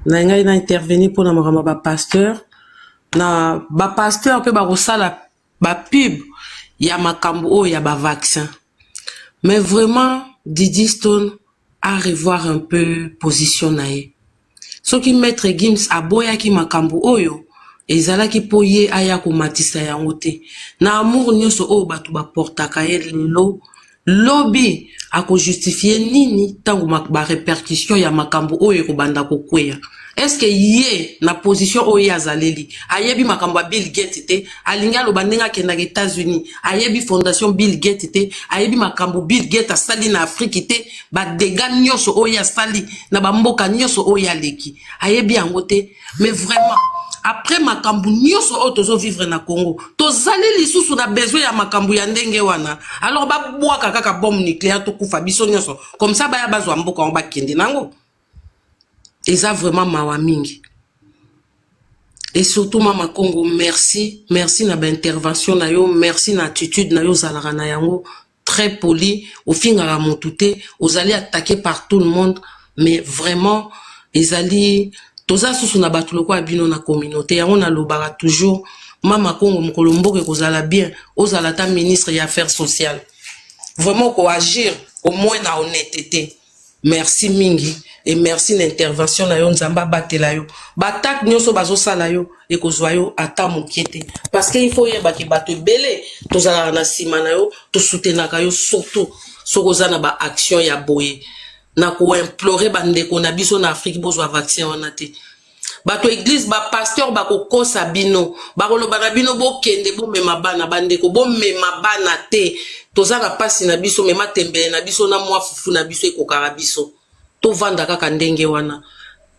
Na ingaki na intervenir pour na makamba ba pasteur. Na ba pasteur pe ba rosala ba pub ya makambo o ya ba vaccin. Mais vraiment, Didi Stone à revoir un peu position nae. Ce qui maître Gims a boya ki makambo oyo, ezala ki poye aya ko matisa ya ngote. Na amour nyoso o batu ba portaka lelo, lobby a ko justifier nini tangu ba répercussion ya makambo oyo ko banda ko kweya. Est-ce que yé na position oyo azaleli ayebi makambo ya Bill Gates te alinga lo bandenga kenda aux États-Unis ayebi fondation Bill Gates te ayebi makambo Bill Gates asali na Afrique te ba dega nyoso oyo asali na ba mboka nyoso oyo aleki ayebi yango te. Mais vraiment après makambo nyoso oyo tozo vivre na Congo tozaleli susu na besoin ya makambo ya ndenge wana alors ba bwaka kaka bombe nucléaire to kufa biso nyoso comme ça ba ya bazwa mboka on ba kende nango. Et ça vraiment mawa mingi. Et surtout Mama Congo, merci na ba intervention na yo, merci na attitude na yo zalara na yango, très poli, au fin à montouté, aux allez attaquer par tout le monde, mais vraiment les alliés toza susu na batuloko abino na communauté, yango na lobara toujours Mama Congo mkolombo ke kozala bien, ozala ta ministre des affaires sociales. Vraiment ko agir au moins na honnêteté. Merci mingi. Et merci l'intervention na yo nzamba batela yo batak nyoso bazo sala yo e kozwa yo ata mokiete parce que il faut yeba ki bato belé tozala na sima na yo to soutenaka yo surtout sokoza na ba action ya boye na ko implorer bandeko na biso na Afrique bozwa vaccin wana te bato église ba pasteur ba kokosa bino ba koloba na bino bo kende bo mema bana bandeko bo mema bana te tozala pasi na biso mema tembe na biso na mwa fufu na biso ekokara biso to vanda kaka ndenge wana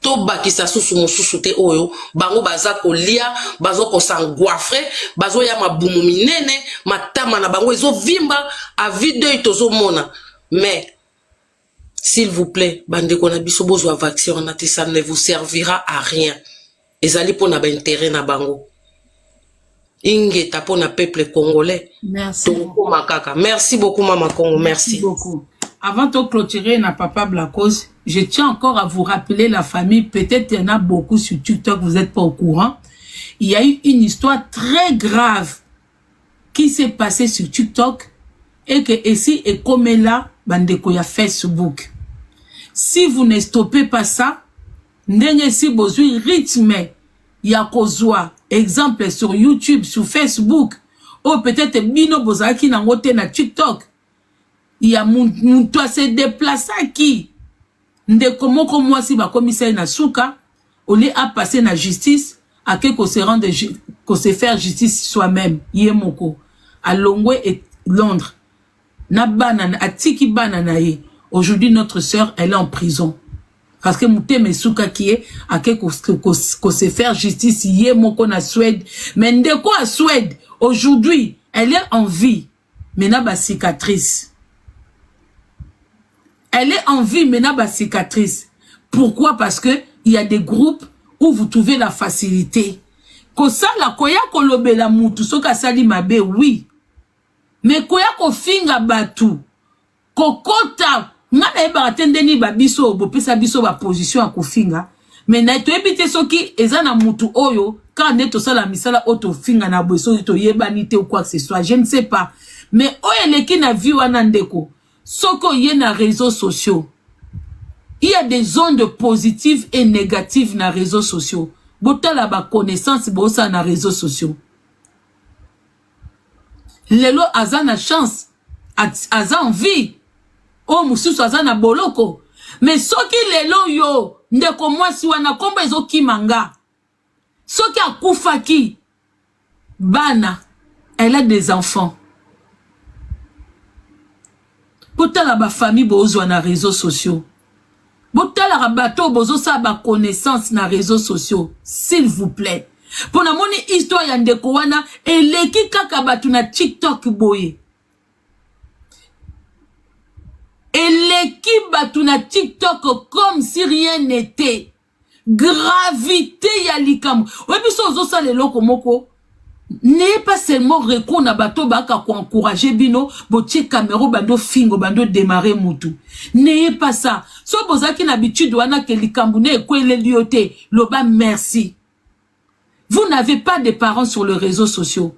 to bakisa susu mususu te oyo bango baza kolia bazo ko sangwafre bazo ya mabumu minene matama na bango ezo vimba a video tozo mona. Mais s'il vous plaît bandeko na biso bozwa vaccin na te, ça ne vous servira à rien. Ezali pona ba intérêt na bango inge tapo na peuple congolais. Merci beaucoup. Merci beaucoup Mama Congo, merci beaucoup. Avant de clôturer na papa Blacos, je tiens encore à vous rappeler la famille, peut-être il y en a beaucoup sur TikTok, vous n'êtes pas au courant. Il y a eu une histoire très grave qui s'est passée sur TikTok et que ici et comme là, bandeko ya Facebook. Si vous ne stoppez pas ça, ndenge si besoin rythme ya kozwa exemple sur YouTube, sur Facebook, ou peut-être bino bozaki na ngote na TikTok. Il y a mon toi se déplacer qui ndeko moko mwasi ba commissaire na suka au lieu à passer na justice à que qu'on se rende qu'on se faire justice soi-même yemoko à Longwe et Londres na banana atiki banana ye. Aujourd'hui notre sœur elle est en prison parce que muteme suka qui est à que qu'on se faire justice yemoko na Suède. Mais ndeko à Suède aujourd'hui elle est en vie mais na ba cicatrice. Elle est en vie maintenant, ma cicatrice. Pourquoi? Parce que il y a des groupes où vous trouvez la facilité. Kosa la koya kolobe la mutu soka sali mabe oui. Mais koya ko finga batu. Kokota ngana eba atendeni ba biso bo pesa biso ba position a kofinga. Mais na to ebite soki ezana mutu oyo quand neto sala misala auto finga na boso to yebanite ou quoi que ce soit, je ne sais pas. Mais oyo leki na vie wana ndeko. Soko yé na réseaux sociaux. Il y a des ondes positives et négatives dans les réseaux sociaux. Botala ba connaissance bosa na réseaux sociaux. Lelo aza na chance, aza envie. Oh mususu aza na boloko. Mais soki lelo yo, ndeko mwasi wana komba ezo kimanga. Soki akufaki, bana, elle a des enfants. Botala ba famille bozwa na réseaux sociaux. Botala rabato bozo sa ba connaissance na réseaux sociaux, s'il vous plaît. Pour na moni histoire ya ndeko wana eleki kaka batu na TikTok boye. Eleki batu na TikTok comme si rien n'était. Gravité ya likamu. Webi so ozo sa le loko moko. N'ayez pas seulement recours na bato baka ko encourager bino, botie caméra bando fingo bando démarrer mutu. N'ayez pas ça. So bozaki na habitude wana ke likambu ne ekwele liote, loba merci. Vous n'avez pas de parents sur les réseaux sociaux.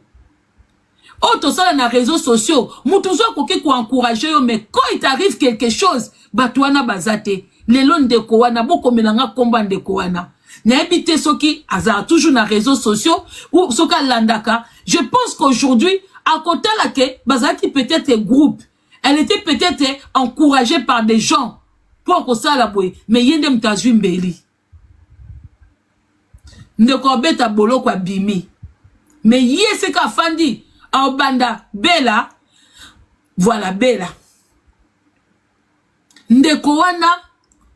Oh, tout ça na réseaux sociaux, mutuzo koke ko encourager yo, mais quand il t'arrive quelque chose, bato wana bazate. Lelo ndeko wana boko melanga komba ndeko wana. N'habitez soki azar toujours dans les réseaux sociaux ou soka landaka. Je pense qu'aujourd'hui, à côté là que bazaki peut-être groupe, elle était peut-être encouragée par des gens pour que ça la boue. Mais yende mtazu mbeli. Ndeko beta bolo kwa bimi. Mais yese ka fandi a obanda bela. Voilà bela. Ndeko wana,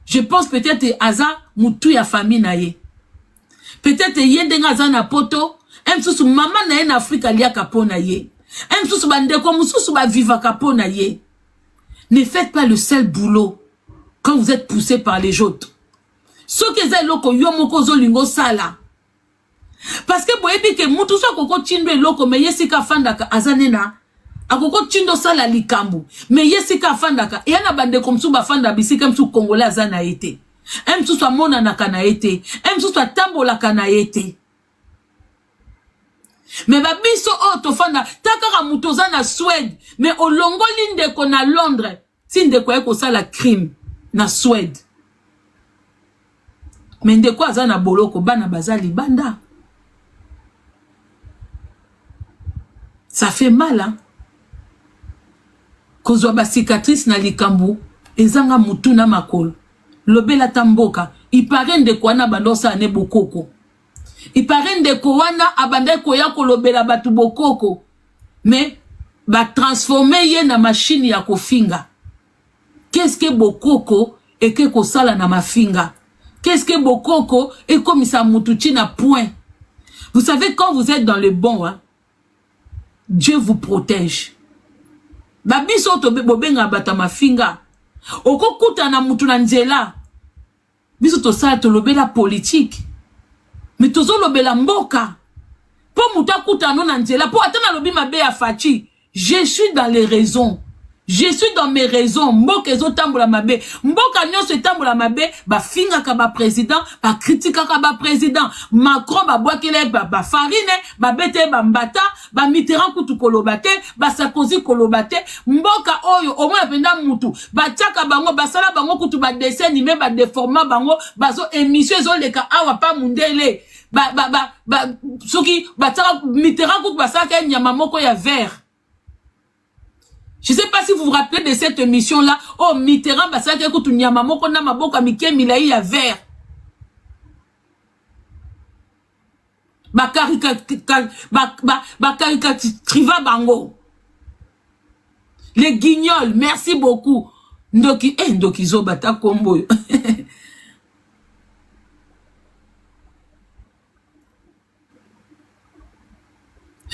je pense peut-être aza mutu ya famille na ye. Peut-être yende ngaza na poto, msusu mama na ye na Afrika liya kapo na ye. Msusu bandeko msusu ba viva kapo na ye. Ne faites pas le seul boulot quand vous êtes poussé par les autres. Ce que za loko yo moko zo lingo sala. Parce que boyebi ke mutu so koko chindwe loko me yesika fandaka azanena. Akoko chindo sala likambu. Me yesika fandaka. Yana bandeko msu ba fanda bisika msu Congolais azana ete. Msu so mona na kana ete. Msu so tambola kana ete. Mais babiso o to fanda takara mutoza na Suède. Mais olongo lindeko na Londres. Tindeko eko sala crime na Suède. Mais ndeko azana boloko bana bazali banda. Ça fait mal, hein? Kozwa ba cicatrice na likambu, ezanga mutu na makolo. Lobela tamboka, ipare ndeko wana bandosa ane bokoko. Ipare ndeko wana abande koya kolobela batu bokoko. Mais ba transformer ye na machine ya kofinga. Qu'est-ce que bokoko et que kosala na mafinga? Qu'est-ce que bokoko et comme ça mutuchi na point? Vous savez quand vous êtes dans le bon, hein? Dieu vous protège. Babiso to bobenga bata mafinga. Oko kuta na mutu na nzela. Biso to sa to lobela politique. Mais tozo lobela mboka. Po muta kuta no na nzela. Po atana lobi mabe ya fachi. Je suis dans les raisons. Je suis dans mes raisons. Mboka ezo tambola mabe. Mboka nyonso tambola mabe. Ba finga ka ba président. Ba kritika ka ba président. Macron ba boakele ba farine. Ba bete ba mbata. Ba Mitterrand kutu kolobate. Ba Sarkozy kolobate. Mboka oyo. Omo apenda mutu. Ba tchaka bango. Ba sala bango kutu ba dessin animé. Ba déforma bango. Ba zo émission zo leka awa pa mundele. Soki ba tchaka Mitterrand kutu ba sala nyama moko ya vert. Je ne sais pas si vous vous rappelez de cette émission-là. Oh, Mitterrand, bah, ça a été nyama moko na maboka mike milai ya vert. Ba caricatriva bango. Les guignols, merci beaucoup. Ndoki, ndoki zo bata kombo.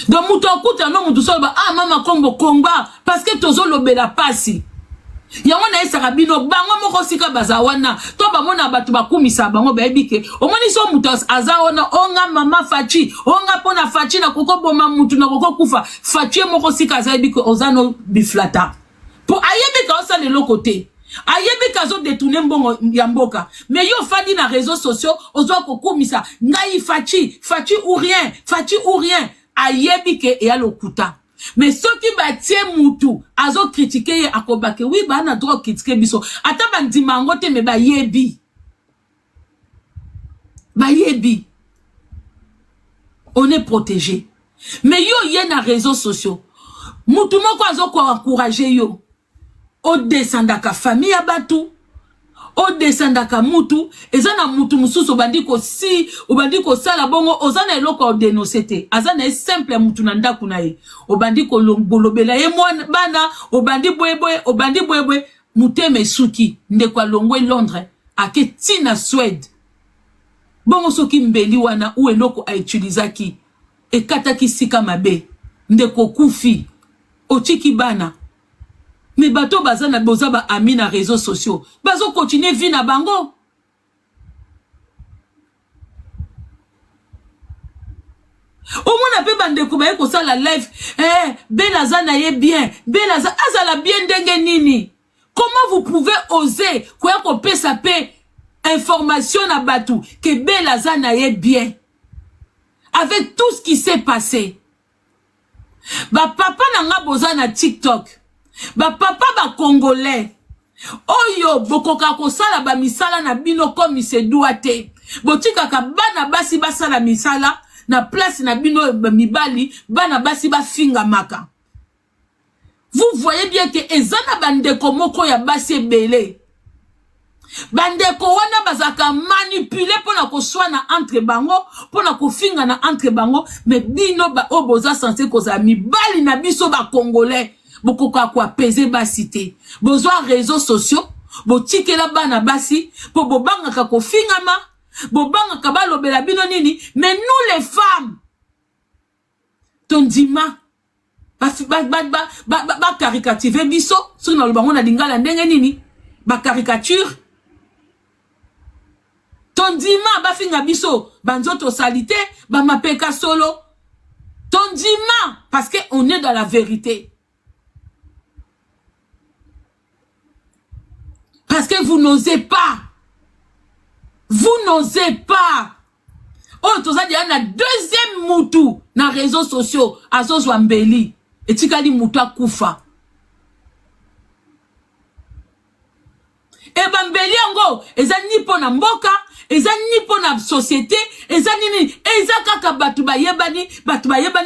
Donc mutokuta no mutu solba mama kombo komba parce que tozo lobela pasi. Yango na esa rabino bango moko sika bazawana to bamona batu bakumisa bango baebike. Omoni so mutu azaona onga mama fachi, onga pona fachi na koko boma mutu na koko kufa. Fachi moko sika azaebike ozano biflata. Po ayebika osa le lokote. Ayebika zo détourner mbongo ya mboka. Mais yo fadi na réseaux sociaux ozo kokumisa ngai fachi ou rien, fachi ou rien. Ayebike et alokuta. Mais ceux qui battent Moutou, azo critiquer akobake, oui, bah, on a droit critiquer biso. Ata bandima ngote, mais bah, yebi. Bah, yebi. On est protégé. Mais yo, y a na réseaux sociaux. Moutou moko azo kwa encourager yo. O descendaka famille abatu. O descendaka mutu. Eza na mutu mususu obandiko si. Obandiko sala bongo. Ozana eloko o denosete. Azana simple mutu nanda kunaye. Obandiko lombolobela. E mwana bana. Obandi bwebwe. Obandi bwebwe. Muteme suki. Ndekwa longwe Londres. Ake tina Suède. Bongo soki mbeli wana. Ou eloko a utilizaki. E kataki sika mabe. Ndeko kufi. Ochiki bana. Mais bato bazana boza ba ami na réseaux sociaux. Bazo continuer vie na bango. Au moins na pe bande ko ba ko ça la live. Bella zana ye bien. Bella za azala bien ndenge nini. Comment vous pouvez oser quoi ko pesa pe information na batu que Bella zana ye bien. Avec tout ce qui s'est passé. Ba papa nanga boza na TikTok. Ba papa ba congolais. Oyo bokoka kosala ba misala na bino comme se doit te. Botika ka bana basi basala misala na place na bino mibali bana basi ba finga maka. Vous voyez bien que ezana bandeko moko ya basi belé. Bandeko wana bazaka manipuler pona koswana entre bango, pona kofinga na entre bango, mais bino ba oboza censé koza mibali na biso ba congolais. Bokoka kwa peze ba cité. Besoin réseaux sociaux, botike la bana basi, po bobanga ka kofinga ma, bobanga ka balobela bino nini, mais nous les femmes, tondima, ba caricative biso, sur na lobango na lingala ndenge nini, ba caricature, tondima ba finga biso, banzoto salité, ba mapeka solo, tondima, parce que on est dans la vérité. Parce que vous n'osez pas. Vous n'osez pas. Oh, tout ça, il y a un deuxième moutou dans les réseaux sociaux. Azo Zwambeli. Et tikali moutou koufa. Et bambeli ango. Eza nipo na mboka. Eza nipo na société. Eza nini. Eza kaka batu ba yebani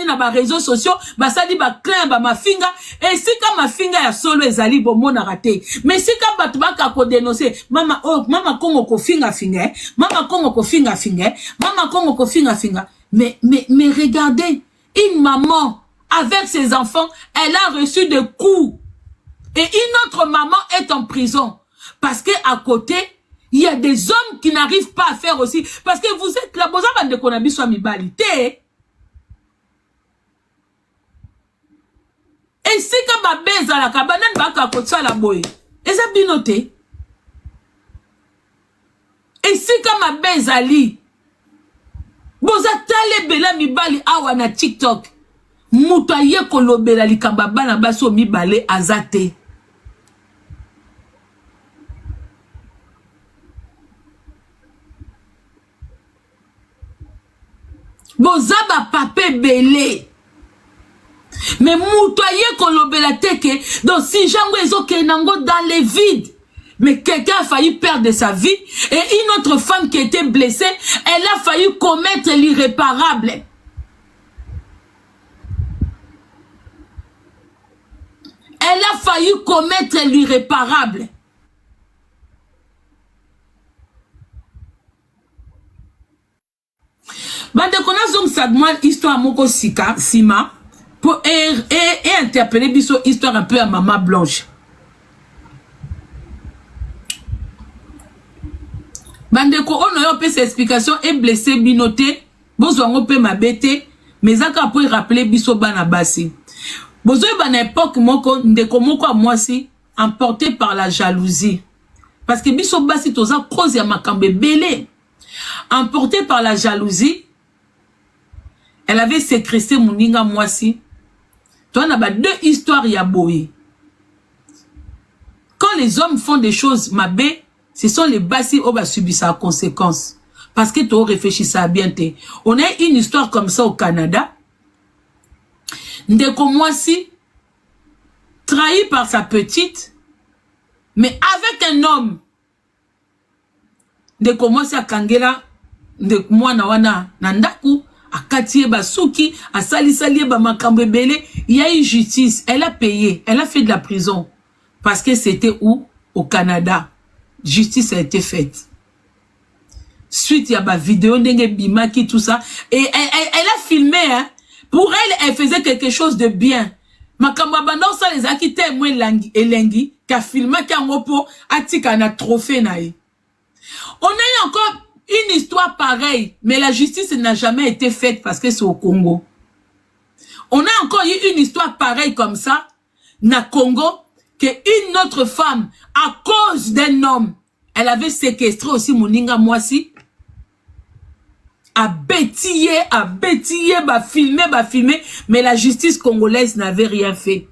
na ba réseaux sociaux. Basali ba clan ba mafinga. Et si ka mafinga ya solo ezali bomo na raté. Mais si ka batu ba ka ko dénoncer. Mama Kongo ko finga finga. Mama Kongo ko finga finga. Mama Kongo ko finga finga. Mais regardez. Une maman avec ses enfants. Elle a reçu des coups. Et une autre maman est en prison. Parce que à côté. Il y a des hommes qui n'arrivent pas à faire aussi. Parce que vous êtes là, vous avez des konabis soit mibalité. Et si quand ma bise à la cabane, baka kotsa la boy. Et ça binoté. Et si quand ma bise à li, vous êtes bela mibali awa na TikTok. Moutaye kolobela li kambaba na baso mibale azate. Bozaba papé belé. Mais moutoyer kolobela teke. Donc si jango ezoke nango dans les vides. Mais quelqu'un a failli perdre sa vie. Et une autre femme qui était blessée, elle a failli commettre l'irréparable. Elle a failli commettre l'irréparable. Bande kona zong sagman histoire moko sima pour interpeller biso histoire un peu à Maman Blanche. Bande ko ono yo pe explication et blessé binoté bozwango pe mabete mais zaka pour rappeler biso bana basi. Bozo bana époque moko ndeko moko a mwasi emporté par la jalousie. Parce que biso basi toza cause ya makambe belé. Emporté par la jalousie. Elle avait sécrété Mouninga Mwasi. Toi, on a deux histoires yaboui. Quand les hommes font des choses mabé, ce sont les bassi qui vont subir sa conséquence. Parce que tu réfléchis ça bien. On a une histoire comme ça au Canada. Ndeko Mwasi, trahi par sa petite, mais avec un homme. Ndeko Mwasi akangela, ndeko mwana wana nandaku, akati ba suki, asali ba makambo ebele, il y a eu justice, elle a payé, elle a fait de la prison. Parce que c'était où? Au Canada. Justice a été faite. Suite, il y a ma vidéo, bimaki, tout ça. Et elle a filmé, hein. Pour elle, elle faisait quelque chose de bien. Makambo bandon ça les aki témoin elengi, qui a filmé, qui a mopo, atika na trophée naï. On a eu encore une histoire pareille, mais la justice n'a jamais été faite parce que c'est au Congo. On a encore eu une histoire pareille comme ça, na Congo, qu'une autre femme, à cause d'un homme, elle avait séquestré aussi Moninga Mwasi, a bêtillé, filmé, mais la justice congolaise n'avait rien fait.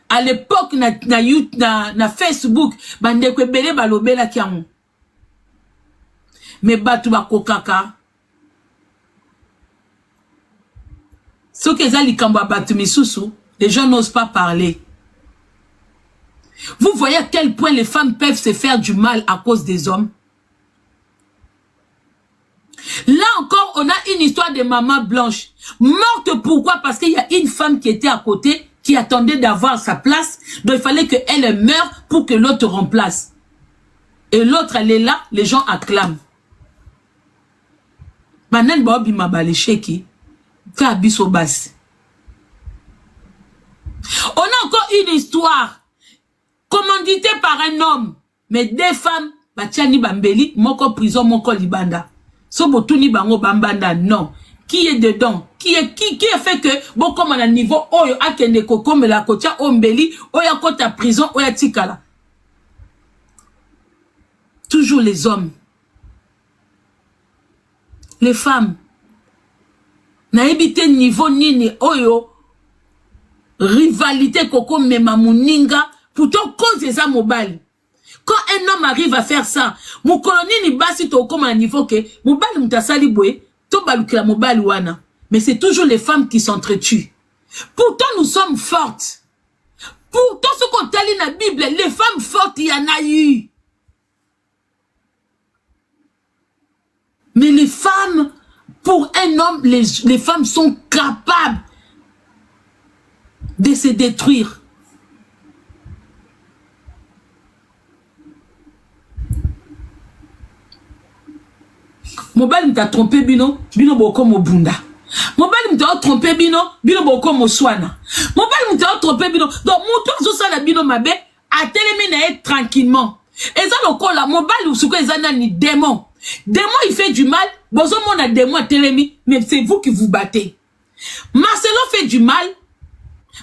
À l'époque, na Facebook, bandeko belé balobela kiamu. Mais batu bakokaka. Ce que ça likambo batu misusu, les gens n'osent pas parler. Vous voyez à quel point les femmes peuvent se faire du mal à cause des hommes. Là encore, on a une histoire de maman blanche. Morte pourquoi? Parce qu'il y a une femme qui était à côté, qui attendait d'avoir sa place. Donc il fallait qu'elle meure pour que l'autre remplace. Et l'autre, elle est là, les gens acclament. Maintenant, Bobi Mabalecheki, Kabisobas. On a encore une histoire commanditée par un homme, mais des femmes, Batiani Bambeli, Moko prison, Moko libanda. Sobotuni bango bambanda, non. Qui est dedans? Qui a fait que, bon, comme à un niveau, oyo, akende koko, mais la kotia, ombeli, oya kota prison, oya tikala. Toujours les hommes. Les femmes. Na ebité niveau nini, oyo, rivalité koko, mema muninga, pourtant cause des amobali. Quand un homme arrive à faire ça, mon colonel ni basi to comme à un niveau que mobali mutasali boue, to balukila mobali wana. Mais c'est toujours les femmes qui s'entretuent. Pourtant nous sommes fortes. Pourtant ce qu'on t'a lu dans la Bible, les femmes fortes, il y en a eu. Mais les femmes, pour un homme, les femmes sont capables de se détruire. Mobile m'a trompé bino boko mo bunda. Mobile m'a trompé bino boko mo swana. Mobile m'a trompé bino. Donc mon toi ça la bino mabe a téléminé tranquillement. Et ça le col la mobile ou ce que ça ni démon. Démon il fait du mal. Bozo mon a démon télémi, mais c'est vous qui vous battez. Marcelo fait du mal.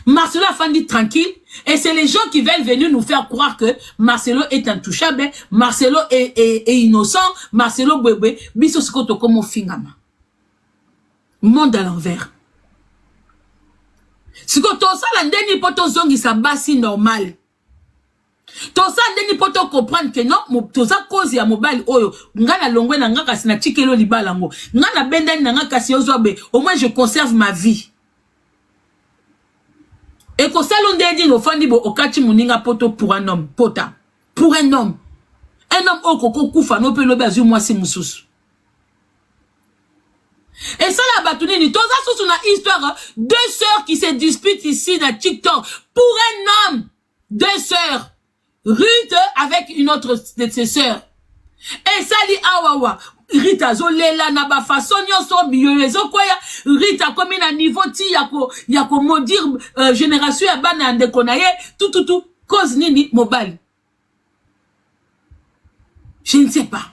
Marcelo a fait tranquille. Et c'est les gens qui veulent venir nous faire croire que Marcelo est intouchable, Marcelo est innocent, Marcelo bébé, biso sikoto comme fingama. Monde à l'envers. Sikoto ça la ndeni poto zongi sa basi normal. To ça ndeni poto comprendre que non, to ça cause ya mobile oyo, ngana longwe na ngaka sina chikelo libalango. Ngana bendani na ngaka si ozobe, au moins je conserve ma vie. Et que ça l'on dit au fond bo okati muninga poto pour un homme pota pour un homme au koko kufa no pe lobe azu moi si mususu. Et ça la batuni ni toza sous une histoire deux sœurs qui se disputent ici dans TikTok pour un homme, deux sœurs Ruth avec une autre de ses sœurs. Et ça li awawa Rita zolela na ba façon nyonso biyolezo koya Rita comme na niveau ti yako maudire génération ya bana ndeko na ye tout cause nini mobile. Je ne sais pas.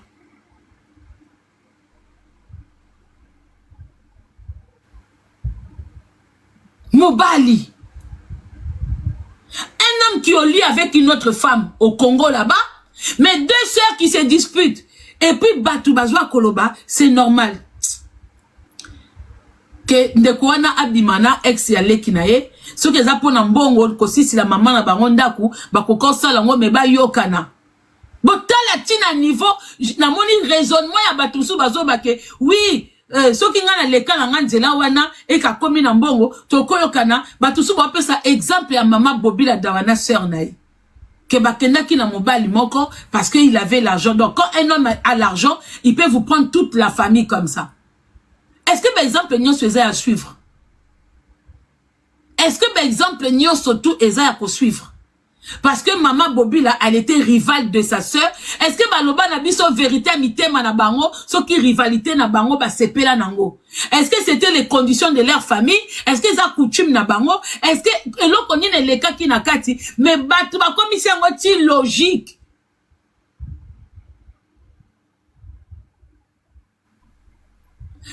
Mobali. Un homme qui au lit avec une autre femme au Congo là-bas, mais deux sœurs qui se disputent. Et puis, Batu Bazwa Koloba, c'est normal. Que Ndekwana Abimana, ex ya lekinaye, ce que ça pour Nambongo, kosi si la maman na bangondaku, bakoko salango meba yokana. Botala tina niveau, na moni raisonnement ya Batu Sou Bazo Bake, oui, soki nga na leka na nga nzela wana eka komi na mbongo tokoyokana bato su bapesa exemple ya mama Bobila Dawana sœur na ye que bakendaki na mobali moko parce qu'il avait l'argent. Donc quand un homme a l'argent, il peut vous prendre toute la famille comme ça. Est-ce que par exemple nous faisait à suivre? Est-ce que par exemple nous surtout à suivre? Parce que maman Bobila, elle était rivale de sa sœur. Est-ce que baloba na biso vérité mitema na bango, so ki rivalité na bango ba sepela nango? Est-ce que c'était les conditions de leur famille? Est-ce que ça coutume na bango? Est-ce que eloko ni ne leka ki na kati? Mais batu ba komisi yango ti logique.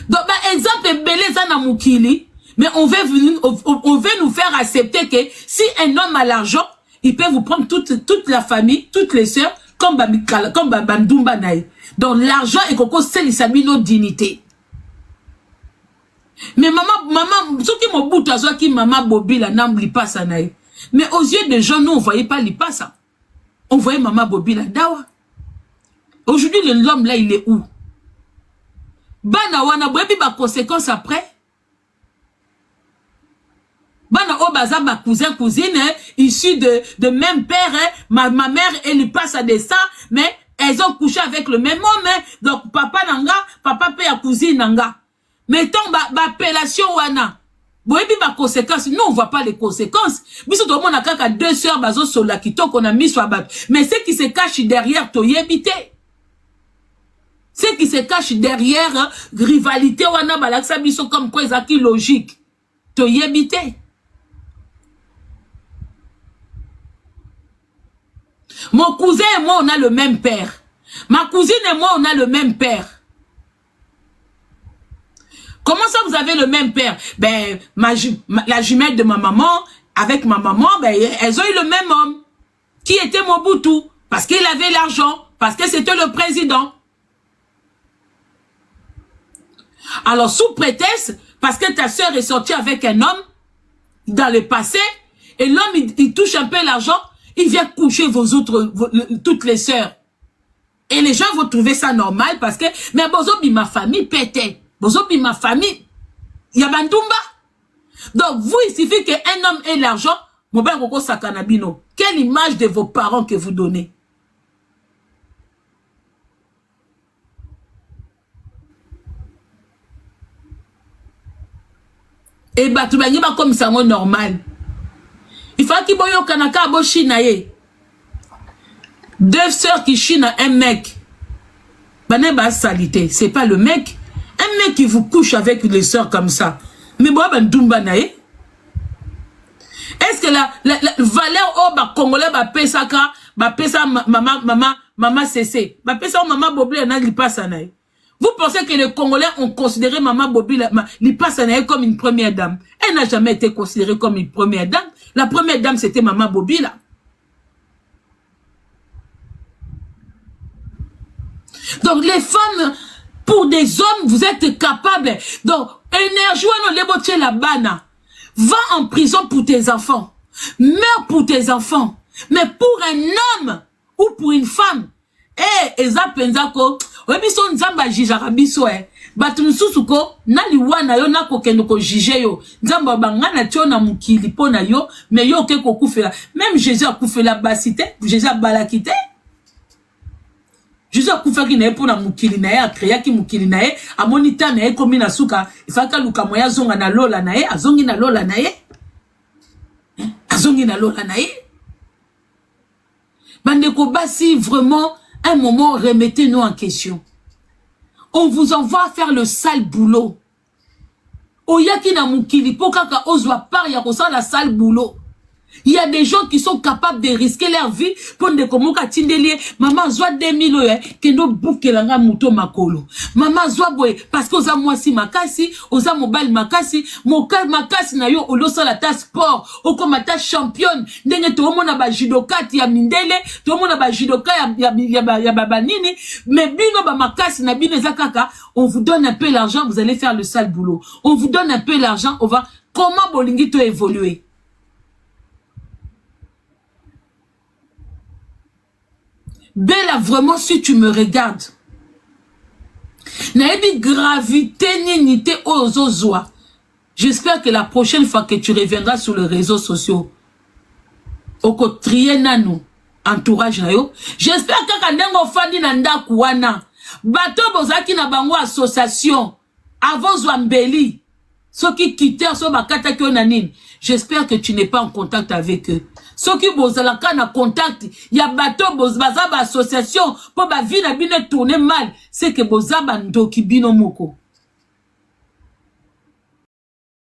Donc par exemple belé za na mukili, mais on veut nous faire accepter que si un homme a l'argent, il peut vous prendre toute la famille, toutes les sœurs, comme Bandumba Naï. Donc l'argent est qu'on c'est nos dignité. Mais maman, ce qui m'a bouté à qui maman Bobila n'ambli pas ça naï. Mais aux yeux des gens, nous, on voyait pas pas ça. On voyait maman Bobila Dawa. Aujourd'hui, l'homme là, il est où? Bana wana boyebi ba conséquences après. Bana o baza ma cousin cousine issus de même père ma mère elle lui passe à des ça mais elles ont couché avec le même homme donc papa nanga papa pe ya cousine nanga mettons ba appellation wana boyebi ba conséquences nous on voit pas les conséquences biso to mona kaka deux sœurs bazo sola kitoko na miso abat mais ce qui se cache derrière to yebité ce qui se cache derrière rivalité wana balaksa biso comme quoi ezaki logique to yebité. Mon cousin et moi, on a le même père. Ma cousine et moi, on a le même père. Comment ça, vous avez le même père? Ben, la jumelle de ma maman, avec ma maman, ben, elles ont eu le même homme. Qui était Mobutu. Parce qu'il avait l'argent. Parce que c'était le président. Alors, sous prétexte, parce que ta sœur est sortie avec un homme, dans le passé, et l'homme, il touche un peu l'argent, il vient coucher toutes les sœurs. Et les gens vont trouver ça normal parce que, mais bozobi ma famille pétait. Bozobi ma famille. Yabandumba. Donc, vous, il suffit qu'un homme ait l'argent, mon père Koko Sakanabino. Quelle image de vos parents que vous donnez? Et bah, tu vas dire comme ça, normal. Il faut qu'il y ait un kanaka à Chinaye. Deux sœurs qui chinent un mec. Baneba salité. C'est pas le mec. Un mec qui vous couche avec les sœurs comme ça. Mais bon, ben Dumba naye. Est-ce que la valeur au Congolais ba pesaka, ba pesa maman cessé. Ba pesa maman Bobila na li passe naye. Vous pensez que les Congolais ont considéré maman Bobila li passe naye comme une première dame. Elle n'a jamais été considérée comme une première dame. La première dame, c'était maman Bobila. Donc, les femmes, pour des hommes, vous êtes capables. Donc, énergie, on la bana. Va en prison pour tes enfants. Meurs pour tes enfants. Mais pour un homme ou pour une femme, eza penzako, webiso nzamba jijara biso batu msusuko nali wana yo nako kendo ko jije yo nzamba bangana tio na mukili pona yo mais yo ke ko kufela même Jésus a kufela basité Jésus a balakité Jésus a kufela ki na pona mukili na ye a créa ki mukili na ye a monita na ye komi na suka ifaka luka moya zonga na lola na ye azongi na lola na ye azongi na lola na ye bandeko basi vraiment un moment remettez-nous en question. On vous envoie faire le sale boulot. Oyaki na mukili pokaka ozwa par ya kosa la sale boulot. Il y a des gens qui sont capables de risquer leur vie pour ne komoka tindelie maman zwa 2000 kendo bukelanga muto makolo. Maman zwa boy parce que oza mwasi makasi, oza mobile makasi, makasi na yo olosa la ta sport, okoma ta championne. Ndenge to mona ba judoka ya mindele, to mona ba judoka ya baba nini, mais bino ba makasi na bino zakaka, on vous donne un peu l'argent, vous allez faire le sale boulot. On vous donne un peu l'argent, on va comment bolingi to évoluer. Bella, vraiment, si tu me regardes, Naebi gravité nité ozozwa. J'espère que la prochaine fois que tu reviendras sur les réseaux sociaux, oko trier nanu entourage na yo. J'espère que quand ndengo fandi na ndaku wana, bato bozaki na bango association avant Zwambeli, ceux qui quittèrent so bakata ki onanine. J'espère que tu n'es pas en contact avec eux. Ceux qui bozalaka na contact, ya bato bozaba association pour ba vie na bino tourner mal, c'est que bozaba ndoki bino moko.